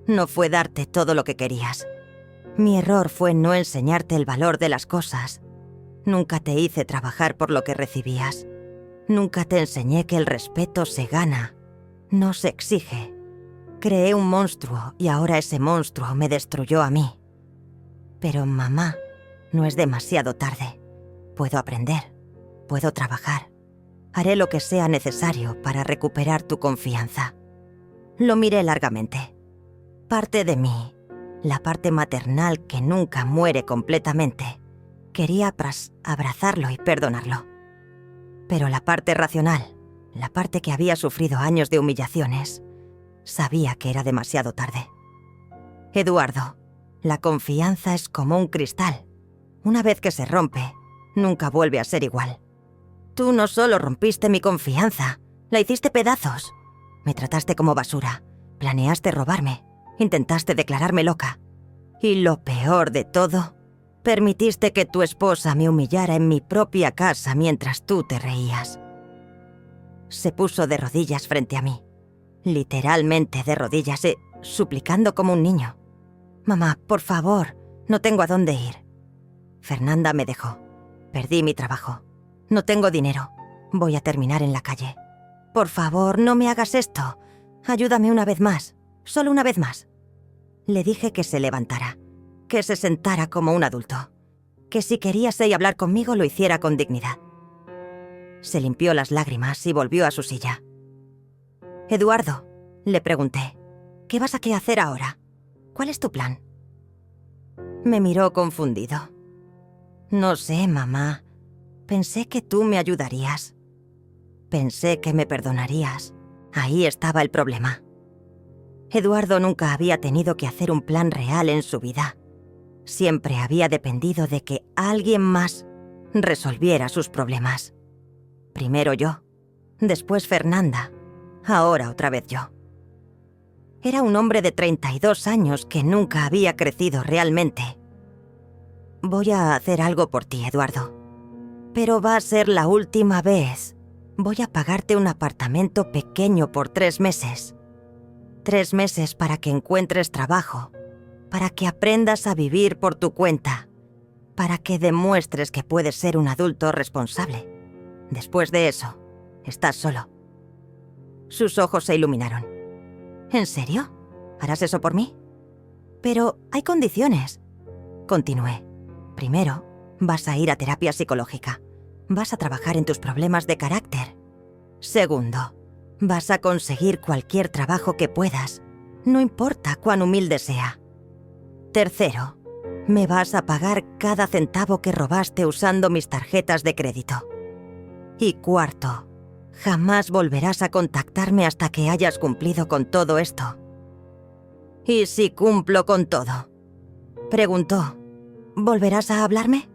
No fue darte todo lo que querías. Mi error fue no enseñarte el valor de las cosas. Nunca te hice trabajar por lo que recibías. Nunca te enseñé que el respeto se gana, no se exige. Creé un monstruo y ahora ese monstruo me destruyó a mí. Pero mamá, no es demasiado tarde. Puedo aprender, puedo trabajar. Haré lo que sea necesario para recuperar tu confianza». Lo miré largamente. Parte de mí, la parte maternal que nunca muere completamente, quería abrazarlo y perdonarlo. Pero la parte racional, la parte que había sufrido años de humillaciones, sabía que era demasiado tarde. «Eduardo, la confianza es como un cristal. Una vez que se rompe, nunca vuelve a ser igual. Tú no solo rompiste mi confianza, la hiciste pedazos. Me trataste como basura, planeaste robarme, intentaste declararme loca. Y lo peor de todo, permitiste que tu esposa me humillara en mi propia casa mientras tú te reías». Se puso de rodillas frente a mí, literalmente de rodillas, suplicando como un niño. «Mamá, por favor, no tengo a dónde ir. Fernanda me dejó. Perdí mi trabajo. No tengo dinero. Voy a terminar en la calle. Por favor, no me hagas esto. Ayúdame una vez más. Solo una vez más». Le dije que se levantara, que se sentara como un adulto, que si queríase y hablar conmigo lo hiciera con dignidad. Se limpió las lágrimas y volvió a su silla. «Eduardo», le pregunté, «¿qué vas a hacer ahora? ¿Cuál es tu plan?». Me miró confundido. «No sé, mamá. Pensé que tú me ayudarías. Pensé que me perdonarías. Ahí estaba el problema». Eduardo nunca había tenido que hacer un plan real en su vida. Siempre había dependido de que alguien más resolviera sus problemas. Primero yo, después Fernanda, ahora otra vez yo. Era un hombre de 32 años que nunca había crecido realmente. «Voy a hacer algo por ti, Eduardo. Pero va a ser la última vez. Voy a pagarte un apartamento pequeño por 3 meses. 3 meses para que encuentres trabajo, para que aprendas a vivir por tu cuenta, para que demuestres que puedes ser un adulto responsable. Después de eso, estás solo». Sus ojos se iluminaron. «¿En serio? ¿Harás eso por mí?». «Pero hay condiciones», continué. «Primero, vas a ir a terapia psicológica. Vas a trabajar en tus problemas de carácter. Segundo, vas a conseguir cualquier trabajo que puedas, no importa cuán humilde sea. Tercero, me vas a pagar cada centavo que robaste usando mis tarjetas de crédito. Y cuarto, jamás volverás a contactarme hasta que hayas cumplido con todo esto». «¿Y si cumplo con todo?», preguntó. «¿Volverás a hablarme?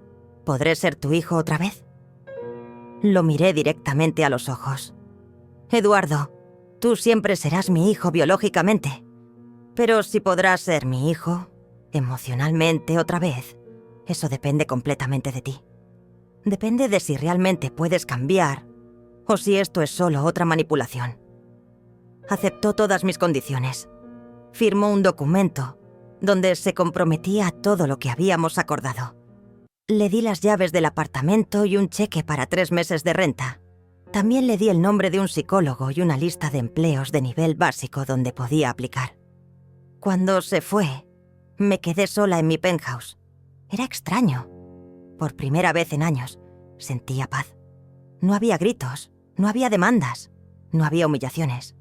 ¿Podré ser tu hijo otra vez?». Lo miré directamente a los ojos. «Eduardo, tú siempre serás mi hijo biológicamente. Pero si podrás ser mi hijo emocionalmente otra vez, eso depende completamente de ti. Depende de si realmente puedes cambiar o si esto es solo otra manipulación». Aceptó todas mis condiciones. Firmó un documento donde se comprometía a todo lo que habíamos acordado. Le di las llaves del apartamento y un cheque para 3 meses de renta. También le di el nombre de un psicólogo y una lista de empleos de nivel básico donde podía aplicar. Cuando se fue, me quedé sola en mi penthouse. Era extraño. Por primera vez en años, sentía paz. No había gritos, no había demandas, no había humillaciones.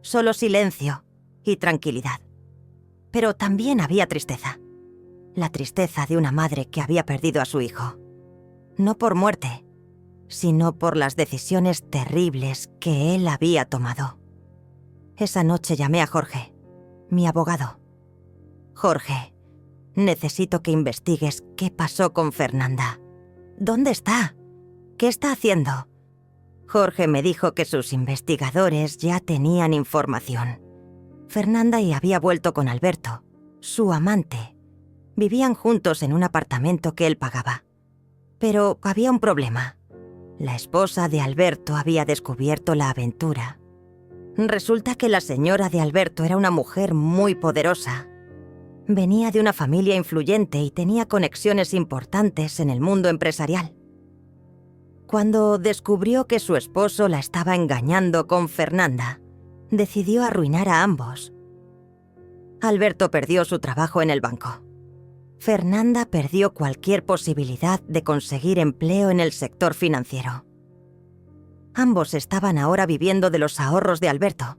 Solo silencio y tranquilidad. Pero también había tristeza. La tristeza de una madre que había perdido a su hijo. No por muerte, sino por las decisiones terribles que él había tomado. Esa noche llamé a Jorge, mi abogado. Jorge, necesito que investigues qué pasó con Fernanda. ¿Dónde está? ¿Qué está haciendo? Jorge me dijo que sus investigadores ya tenían información. Fernanda y había vuelto con Alberto, su amante. Vivían juntos en un apartamento que él pagaba. Pero había un problema. La esposa de Alberto había descubierto la aventura. Resulta que la señora de Alberto era una mujer muy poderosa. Venía de una familia influyente y tenía conexiones importantes en el mundo empresarial. Cuando descubrió que su esposo la estaba engañando con Fernanda, decidió arruinar a ambos. Alberto perdió su trabajo en el banco. Fernanda perdió cualquier posibilidad de conseguir empleo en el sector financiero. Ambos estaban ahora viviendo de los ahorros de Alberto,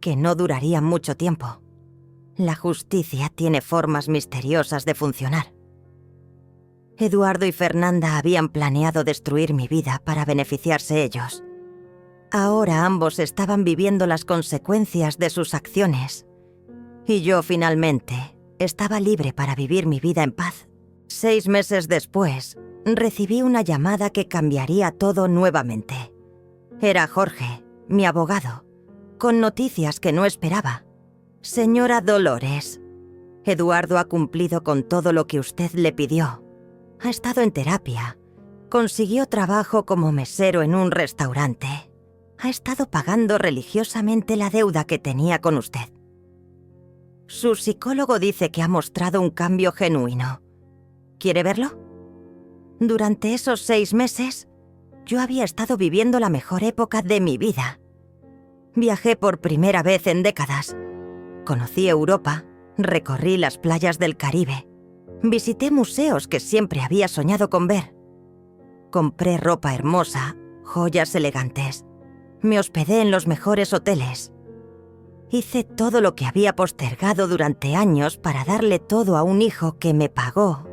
que no durarían mucho tiempo. La justicia tiene formas misteriosas de funcionar. Eduardo y Fernanda habían planeado destruir mi vida para beneficiarse ellos. Ahora ambos estaban viviendo las consecuencias de sus acciones. Y yo finalmente estaba libre para vivir mi vida en paz. 6 meses después, recibí una llamada que cambiaría todo nuevamente. Era Jorge, mi abogado, con noticias que no esperaba. Señora Dolores, Eduardo ha cumplido con todo lo que usted le pidió. Ha estado en terapia. Consiguió trabajo como mesero en un restaurante. Ha estado pagando religiosamente la deuda que tenía con usted. Su psicólogo dice que ha mostrado un cambio genuino. ¿Quiere verlo? Durante esos 6 meses, yo había estado viviendo la mejor época de mi vida. Viajé por primera vez en décadas. Conocí Europa, recorrí las playas del Caribe. Visité museos que siempre había soñado con ver. Compré ropa hermosa, joyas elegantes. Me hospedé en los mejores hoteles. Hice todo lo que había postergado durante años para darle todo a un hijo que me pagó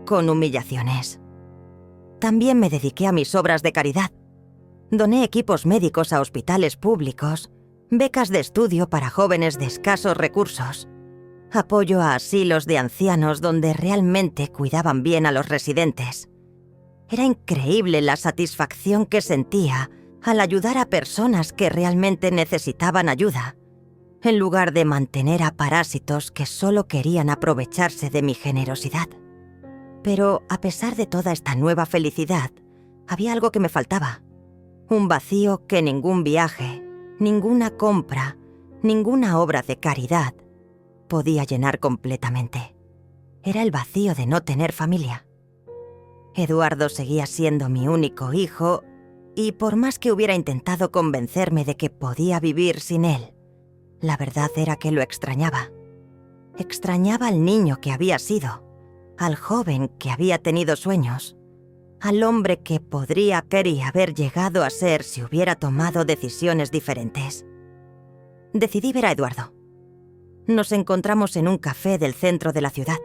con humillaciones. También me dediqué a mis obras de caridad. Doné equipos médicos a hospitales públicos, becas de estudio para jóvenes de escasos recursos, apoyo a asilos de ancianos donde realmente cuidaban bien a los residentes. Era increíble la satisfacción que sentía al ayudar a personas que realmente necesitaban ayuda, en lugar de mantener a parásitos que solo querían aprovecharse de mi generosidad. Pero a pesar de toda esta nueva felicidad, había algo que me faltaba. Un vacío que ningún viaje, ninguna compra, ninguna obra de caridad podía llenar completamente. Era el vacío de no tener familia. Eduardo seguía siendo mi único hijo y por más que hubiera intentado convencerme de que podía vivir sin él, la verdad era que lo extrañaba. Extrañaba al niño que había sido, al joven que había tenido sueños, al hombre que quería haber llegado a ser si hubiera tomado decisiones diferentes. Decidí ver a Eduardo. Nos encontramos en un café del centro de la ciudad.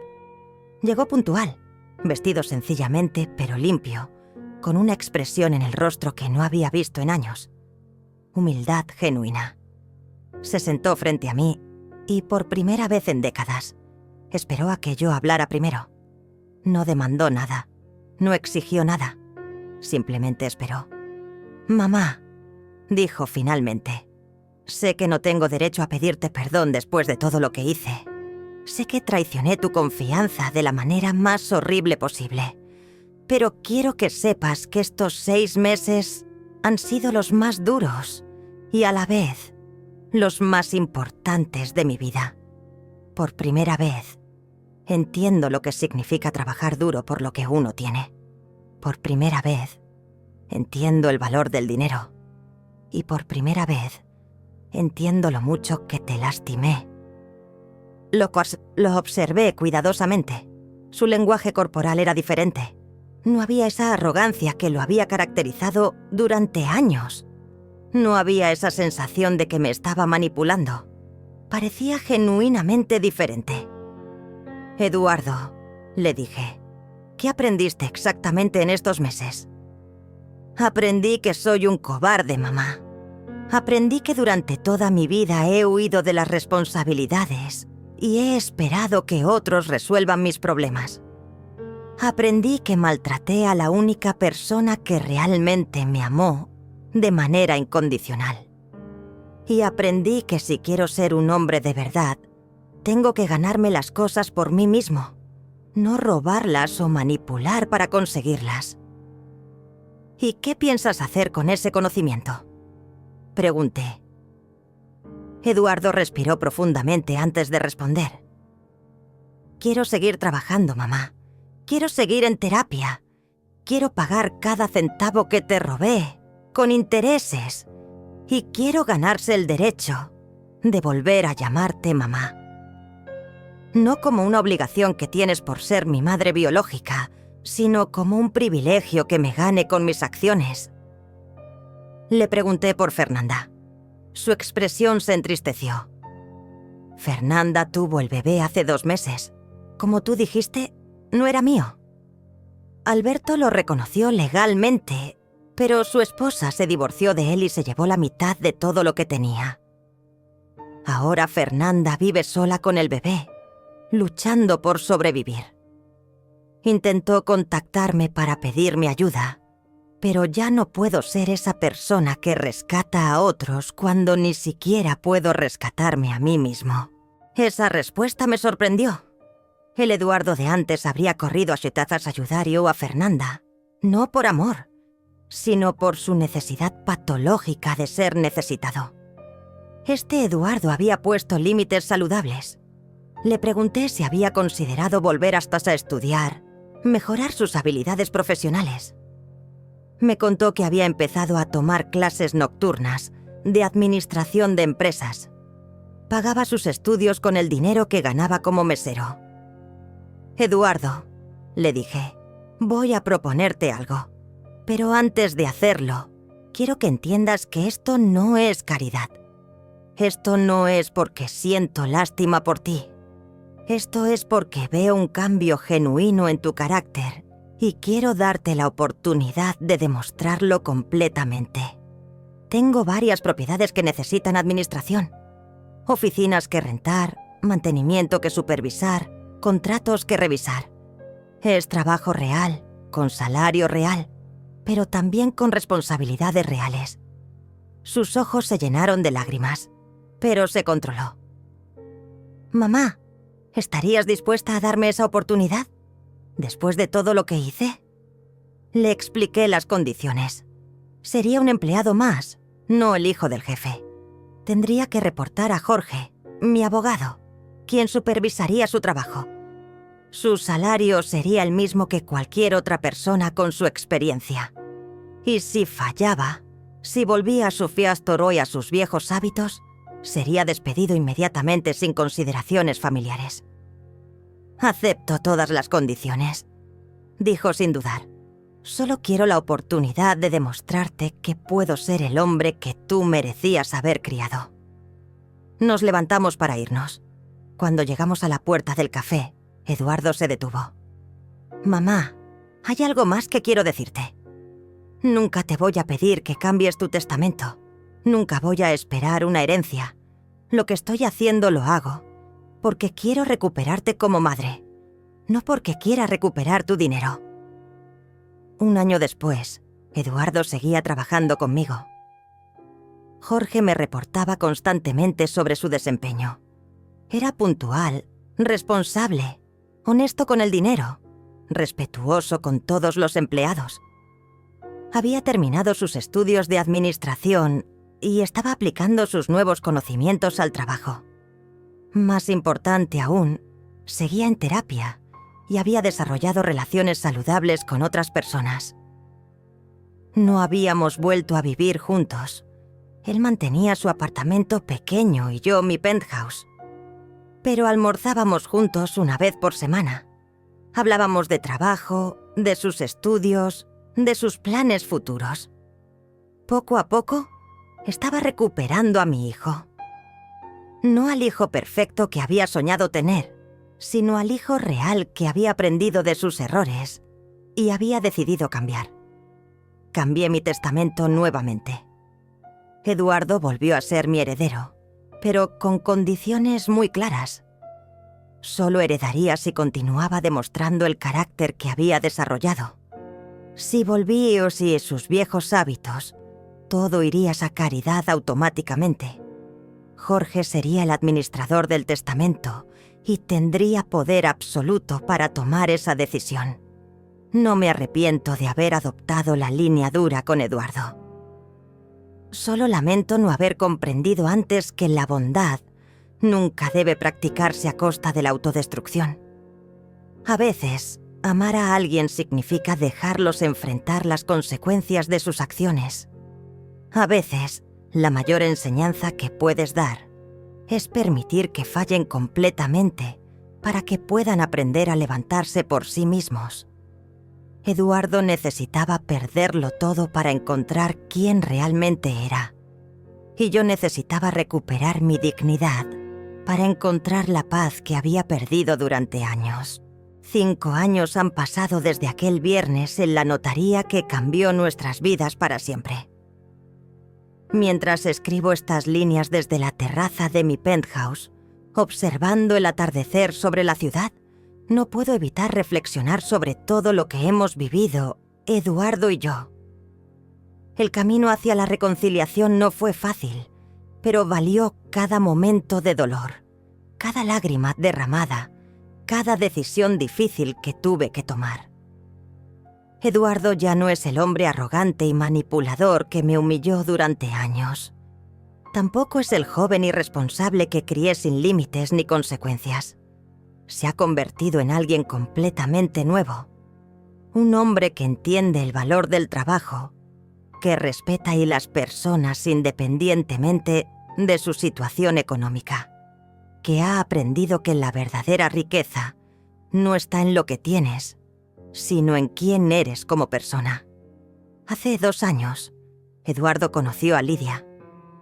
Llegó puntual, vestido sencillamente pero limpio, con una expresión en el rostro que no había visto en años. Humildad genuina. Se sentó frente a mí y, por primera vez en décadas, esperó a que yo hablara primero. No demandó nada, no exigió nada, simplemente esperó. «Mamá», dijo finalmente, «sé que no tengo derecho a pedirte perdón después de todo lo que hice. Sé que traicioné tu confianza de la manera más horrible posible, pero quiero que sepas que estos 6 meses han sido los más duros y a la vez los más importantes de mi vida. Por primera vez, entiendo lo que significa trabajar duro por lo que uno tiene. Por primera vez, entiendo el valor del dinero. y por primera vez entiendo lo mucho que te lastimé. Lo observé cuidadosamente. Su lenguaje corporal era diferente. No había esa arrogancia que lo había caracterizado durante años. No había esa sensación de que me estaba manipulando. Parecía genuinamente diferente. «Eduardo», le dije, «¿qué aprendiste exactamente en estos meses?» «Aprendí que soy un cobarde, mamá. Aprendí que durante toda mi vida he huido de las responsabilidades y he esperado que otros resuelvan mis problemas. Aprendí que maltraté a la única persona que realmente me amó de manera incondicional. Y aprendí que si quiero ser un hombre de verdad, tengo que ganarme las cosas por mí mismo, no robarlas o manipular para conseguirlas». «¿Y qué piensas hacer con ese conocimiento?», pregunté. Eduardo respiró profundamente antes de responder. «Quiero seguir trabajando, mamá. Quiero seguir en terapia. Quiero pagar cada centavo que te robé, con intereses. Y quiero ganarse el derecho de volver a llamarte mamá. No como una obligación que tienes por ser mi madre biológica, sino como un privilegio que me gane con mis acciones». Le pregunté por Fernanda. Su expresión se entristeció. «Fernanda tuvo el bebé hace 2 meses. Como tú dijiste, no era mío. Alberto lo reconoció legalmente, pero su esposa se divorció de él y se llevó la mitad de todo lo que tenía. Ahora Fernanda vive sola con el bebé, luchando por sobrevivir. Intentó contactarme para pedirme ayuda, pero ya no puedo ser esa persona que rescata a otros cuando ni siquiera puedo rescatarme a mí mismo». Esa respuesta me sorprendió. El Eduardo de antes habría corrido a Setazas a ayudar o a Fernanda, no por amor, sino por su necesidad patológica de ser necesitado. Este Eduardo había puesto límites saludables. Le pregunté si había considerado volver hasta a estudiar, mejorar sus habilidades profesionales. Me contó que había empezado a tomar clases nocturnas de administración de empresas. Pagaba sus estudios con el dinero que ganaba como mesero. «Eduardo», le dije, «voy a proponerte algo. Pero antes de hacerlo, quiero que entiendas que esto no es caridad. Esto no es porque siento lástima por ti. Esto es porque veo un cambio genuino en tu carácter y quiero darte la oportunidad de demostrarlo completamente. Tengo varias propiedades que necesitan administración. Oficinas que rentar, mantenimiento que supervisar, contratos que revisar. Es trabajo real, con salario real, pero también con responsabilidades reales». Sus ojos se llenaron de lágrimas, pero se controló. «Mamá, ¿estarías dispuesta a darme esa oportunidad? ¿Después de todo lo que hice?». Le expliqué las condiciones. Sería un empleado más, no el hijo del jefe. Tendría que reportar a Jorge, mi abogado, quien supervisaría su trabajo. Su salario sería el mismo que cualquier otra persona con su experiencia. Y si fallaba, si volvía a su fiasco y a sus viejos hábitos, sería despedido inmediatamente sin consideraciones familiares. «Acepto todas las condiciones», dijo sin dudar. «Solo quiero la oportunidad de demostrarte que puedo ser el hombre que tú merecías haber criado». Nos levantamos para irnos. Cuando llegamos a la puerta del café, Eduardo se detuvo. «Mamá, hay algo más que quiero decirte. Nunca te voy a pedir que cambies tu testamento. Nunca voy a esperar una herencia. Lo que estoy haciendo lo hago porque quiero recuperarte como madre, no porque quiera recuperar tu dinero». 1 año después, Eduardo seguía trabajando conmigo. Jorge me reportaba constantemente sobre su desempeño. Era puntual, responsable, honesto con el dinero, respetuoso con todos los empleados. Había terminado sus estudios de administración y estaba aplicando sus nuevos conocimientos al trabajo. Más importante aún, seguía en terapia y había desarrollado relaciones saludables con otras personas. No habíamos vuelto a vivir juntos, Él mantenía su apartamento pequeño y yo mi penthouse. Pero almorzábamos juntos una vez por semana. Hablábamos de trabajo, de sus estudios, de sus planes futuros. Poco a poco, estaba recuperando a mi hijo. No al hijo perfecto que había soñado tener, sino al hijo real que había aprendido de sus errores y había decidido cambiar. Cambié mi testamento nuevamente. Eduardo volvió a ser mi heredero, pero con condiciones muy claras. Solo heredaría si continuaba demostrando el carácter que había desarrollado. Si volvía o si sus viejos hábitos, todo iría a caridad automáticamente. Jorge sería el administrador del testamento y tendría poder absoluto para tomar esa decisión. No me arrepiento de haber adoptado la línea dura con Eduardo. Solo lamento no haber comprendido antes que la bondad nunca debe practicarse a costa de la autodestrucción. A veces, amar a alguien significa dejarlos enfrentar las consecuencias de sus acciones. A veces, la mayor enseñanza que puedes dar es permitir que fallen completamente para que puedan aprender a levantarse por sí mismos. Eduardo necesitaba perderlo todo para encontrar quién realmente era. Y yo necesitaba recuperar mi dignidad para encontrar la paz que había perdido durante años. 5 años han pasado desde aquel viernes en la notaría que cambió nuestras vidas para siempre. Mientras escribo estas líneas desde la terraza de mi penthouse, observando el atardecer sobre la ciudad, no puedo evitar reflexionar sobre todo lo que hemos vivido, Eduardo y yo. El camino hacia la reconciliación no fue fácil, pero valió cada momento de dolor, cada lágrima derramada, cada decisión difícil que tuve que tomar. Eduardo ya no es el hombre arrogante y manipulador que me humilló durante años. Tampoco es el joven irresponsable que crié sin límites ni consecuencias. Se ha convertido en alguien completamente nuevo. Un hombre que entiende el valor del trabajo, que respeta a las personas independientemente de su situación económica, que ha aprendido que la verdadera riqueza no está en lo que tienes, sino en quién eres como persona. Hace 2 años, Eduardo conoció a Lidia,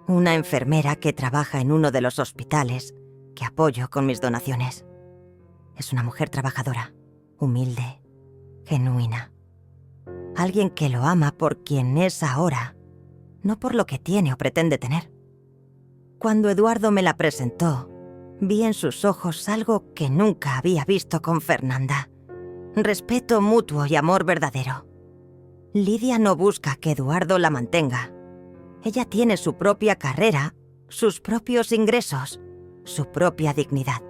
una enfermera que trabaja en uno de los hospitales que apoyo con mis donaciones. Es una mujer trabajadora, humilde, genuina. Alguien que lo ama por quien es ahora, no por lo que tiene o pretende tener. Cuando Eduardo me la presentó, vi en sus ojos algo que nunca había visto con Fernanda. Respeto mutuo y amor verdadero. Lidia no busca que Eduardo la mantenga. Ella tiene su propia carrera, sus propios ingresos, su propia dignidad.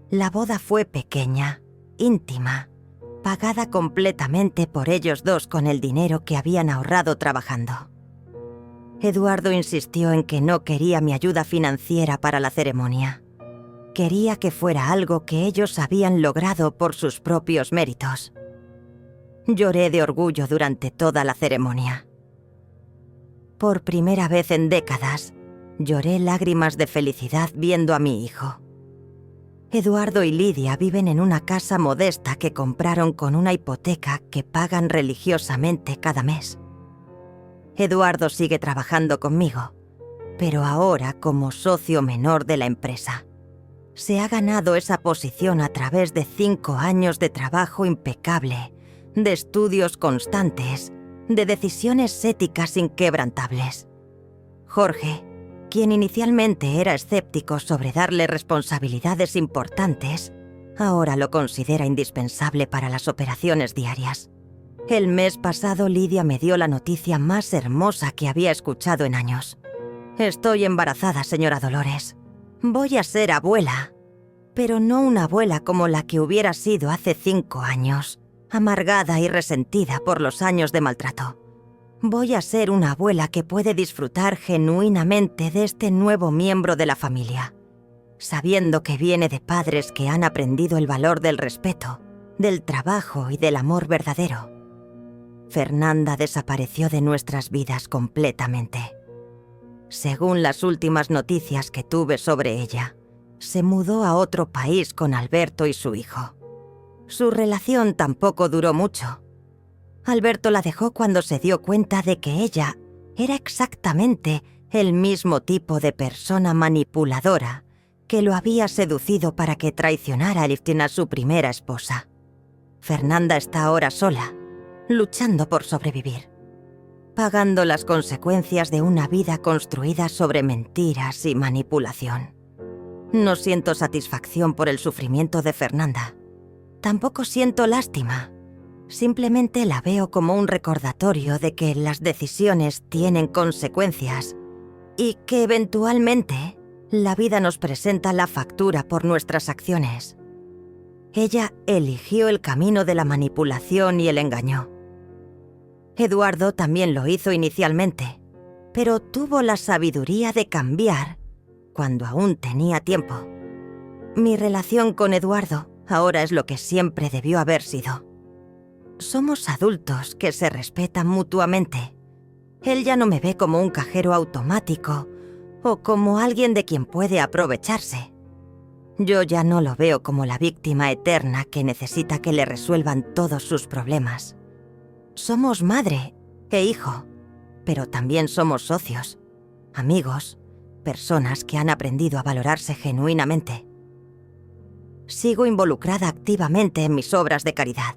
La boda fue pequeña, íntima, pagada completamente por ellos dos con el dinero que habían ahorrado trabajando. Eduardo insistió en que no quería mi ayuda financiera para la ceremonia. Quería que fuera algo que ellos habían logrado por sus propios méritos. Lloré de orgullo durante toda la ceremonia. Por primera vez en décadas, lloré lágrimas de felicidad viendo a mi hijo. Eduardo y Lidia viven en una casa modesta que compraron con una hipoteca que pagan religiosamente cada mes. Eduardo sigue trabajando conmigo, pero ahora como socio menor de la empresa. Se ha ganado esa posición a través de 5 años de trabajo impecable, de estudios constantes, de decisiones éticas inquebrantables. Jorge, quien inicialmente era escéptico sobre darle responsabilidades importantes, ahora lo considera indispensable para las operaciones diarias. El mes pasado Lidia me dio la noticia más hermosa que había escuchado en años. Estoy embarazada, señora Dolores. Voy a ser abuela, pero no una abuela como la que hubiera sido hace 5 años, amargada y resentida por los años de maltrato. Voy a ser una abuela que puede disfrutar genuinamente de este nuevo miembro de la familia, sabiendo que viene de padres que han aprendido el valor del respeto, del trabajo y del amor verdadero. Fernanda desapareció de nuestras vidas completamente. Según las últimas noticias que tuve sobre ella, se mudó a otro país con Alberto y su hijo. Su relación tampoco duró mucho. Alberto la dejó cuando se dio cuenta de que ella era exactamente el mismo tipo de persona manipuladora que lo había seducido para que traicionara a Liftin, a su primera esposa. Fernanda está ahora sola, luchando por sobrevivir, pagando las consecuencias de una vida construida sobre mentiras y manipulación. No siento satisfacción por el sufrimiento de Fernanda. Tampoco siento lástima. Simplemente la veo como un recordatorio de que las decisiones tienen consecuencias y que eventualmente la vida nos presenta la factura por nuestras acciones. Ella eligió el camino de la manipulación y el engaño. Eduardo también lo hizo inicialmente, pero tuvo la sabiduría de cambiar cuando aún tenía tiempo. Mi relación con Eduardo ahora es lo que siempre debió haber sido. Somos adultos que se respetan mutuamente. Él ya no me ve como un cajero automático o como alguien de quien puede aprovecharse. Yo ya no lo veo como la víctima eterna que necesita que le resuelvan todos sus problemas. Somos madre e hijo, pero también somos socios, amigos, personas que han aprendido a valorarse genuinamente. Sigo involucrada activamente en mis obras de caridad.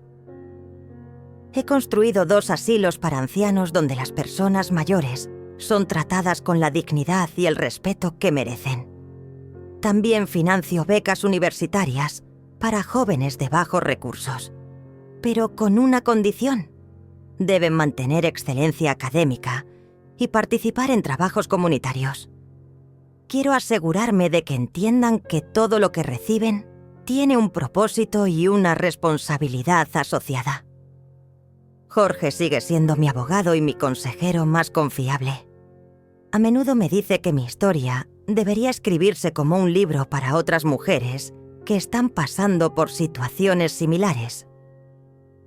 He construido 2 asilos para ancianos donde las personas mayores son tratadas con la dignidad y el respeto que merecen. También financio becas universitarias para jóvenes de bajos recursos, pero con una condición. Deben mantener excelencia académica y participar en trabajos comunitarios. Quiero asegurarme de que entiendan que todo lo que reciben tiene un propósito y una responsabilidad asociada. Jorge sigue siendo mi abogado y mi consejero más confiable. A menudo me dice que mi historia debería escribirse como un libro para otras mujeres que están pasando por situaciones similares.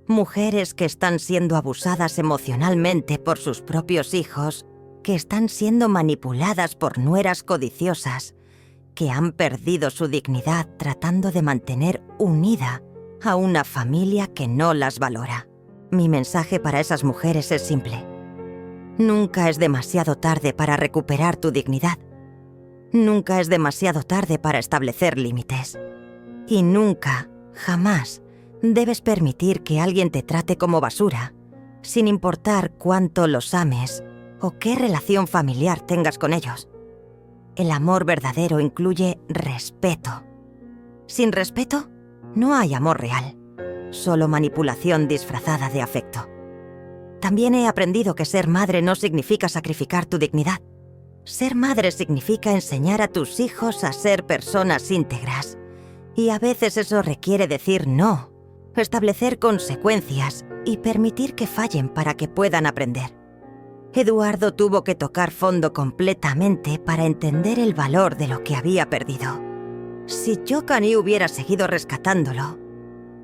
Mujeres que están siendo abusadas emocionalmente por sus propios hijos, que están siendo manipuladas por nueras codiciosas, que han perdido su dignidad tratando de mantener unida a una familia que no las valora. Mi mensaje para esas mujeres es simple. Nunca es demasiado tarde para recuperar tu dignidad. Nunca es demasiado tarde para establecer límites. Y nunca, jamás, debes permitir que alguien te trate como basura, sin importar cuánto los ames o qué relación familiar tengas con ellos. El amor verdadero incluye respeto. Sin respeto, no hay amor real, solo manipulación disfrazada de afecto. También he aprendido que ser madre no significa sacrificar tu dignidad. Ser madre significa enseñar a tus hijos a ser personas íntegras. Y a veces eso requiere decir no, establecer consecuencias y permitir que fallen para que puedan aprender. Eduardo tuvo que tocar fondo completamente para entender el valor de lo que había perdido. Si Jokani hubiera seguido rescatándolo,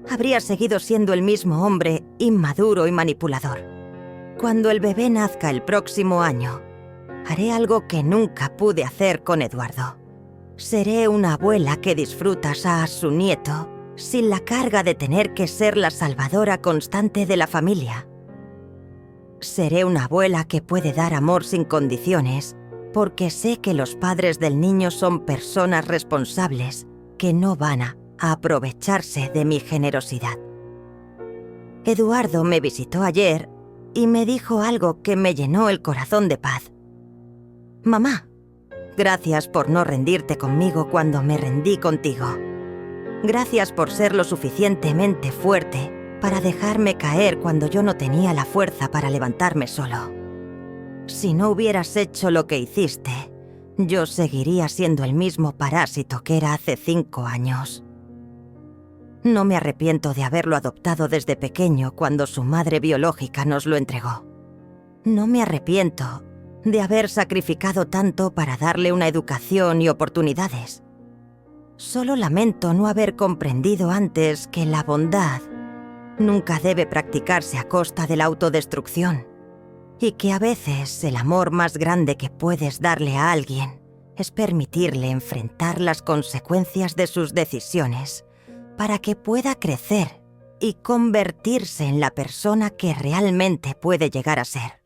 habría seguido siendo el mismo hombre inmaduro y manipulador. Cuando el bebé nazca el próximo año, haré algo que nunca pude hacer con Eduardo. Seré una abuela que disfruta a su nieto sin la carga de tener que ser la salvadora constante de la familia. Seré una abuela que puede dar amor sin condiciones, porque sé que los padres del niño son personas responsables que no van a aprovecharse de mi generosidad. Eduardo me visitó ayer y me dijo algo que me llenó el corazón de paz. Mamá, gracias por no rendirte conmigo cuando me rendí contigo. Gracias por ser lo suficientemente fuerte para dejarme caer cuando yo no tenía la fuerza para levantarme solo. Si no hubieras hecho lo que hiciste, yo seguiría siendo el mismo parásito que era hace 5 años. No me arrepiento de haberlo adoptado desde pequeño cuando su madre biológica nos lo entregó. No me arrepiento de haber sacrificado tanto para darle una educación y oportunidades. Solo lamento no haber comprendido antes que la bondad nunca debe practicarse a costa de la autodestrucción. y que a veces el amor más grande que puedes darle a alguien es permitirle enfrentar las consecuencias de sus decisiones para que pueda crecer y convertirse en la persona que realmente puede llegar a ser.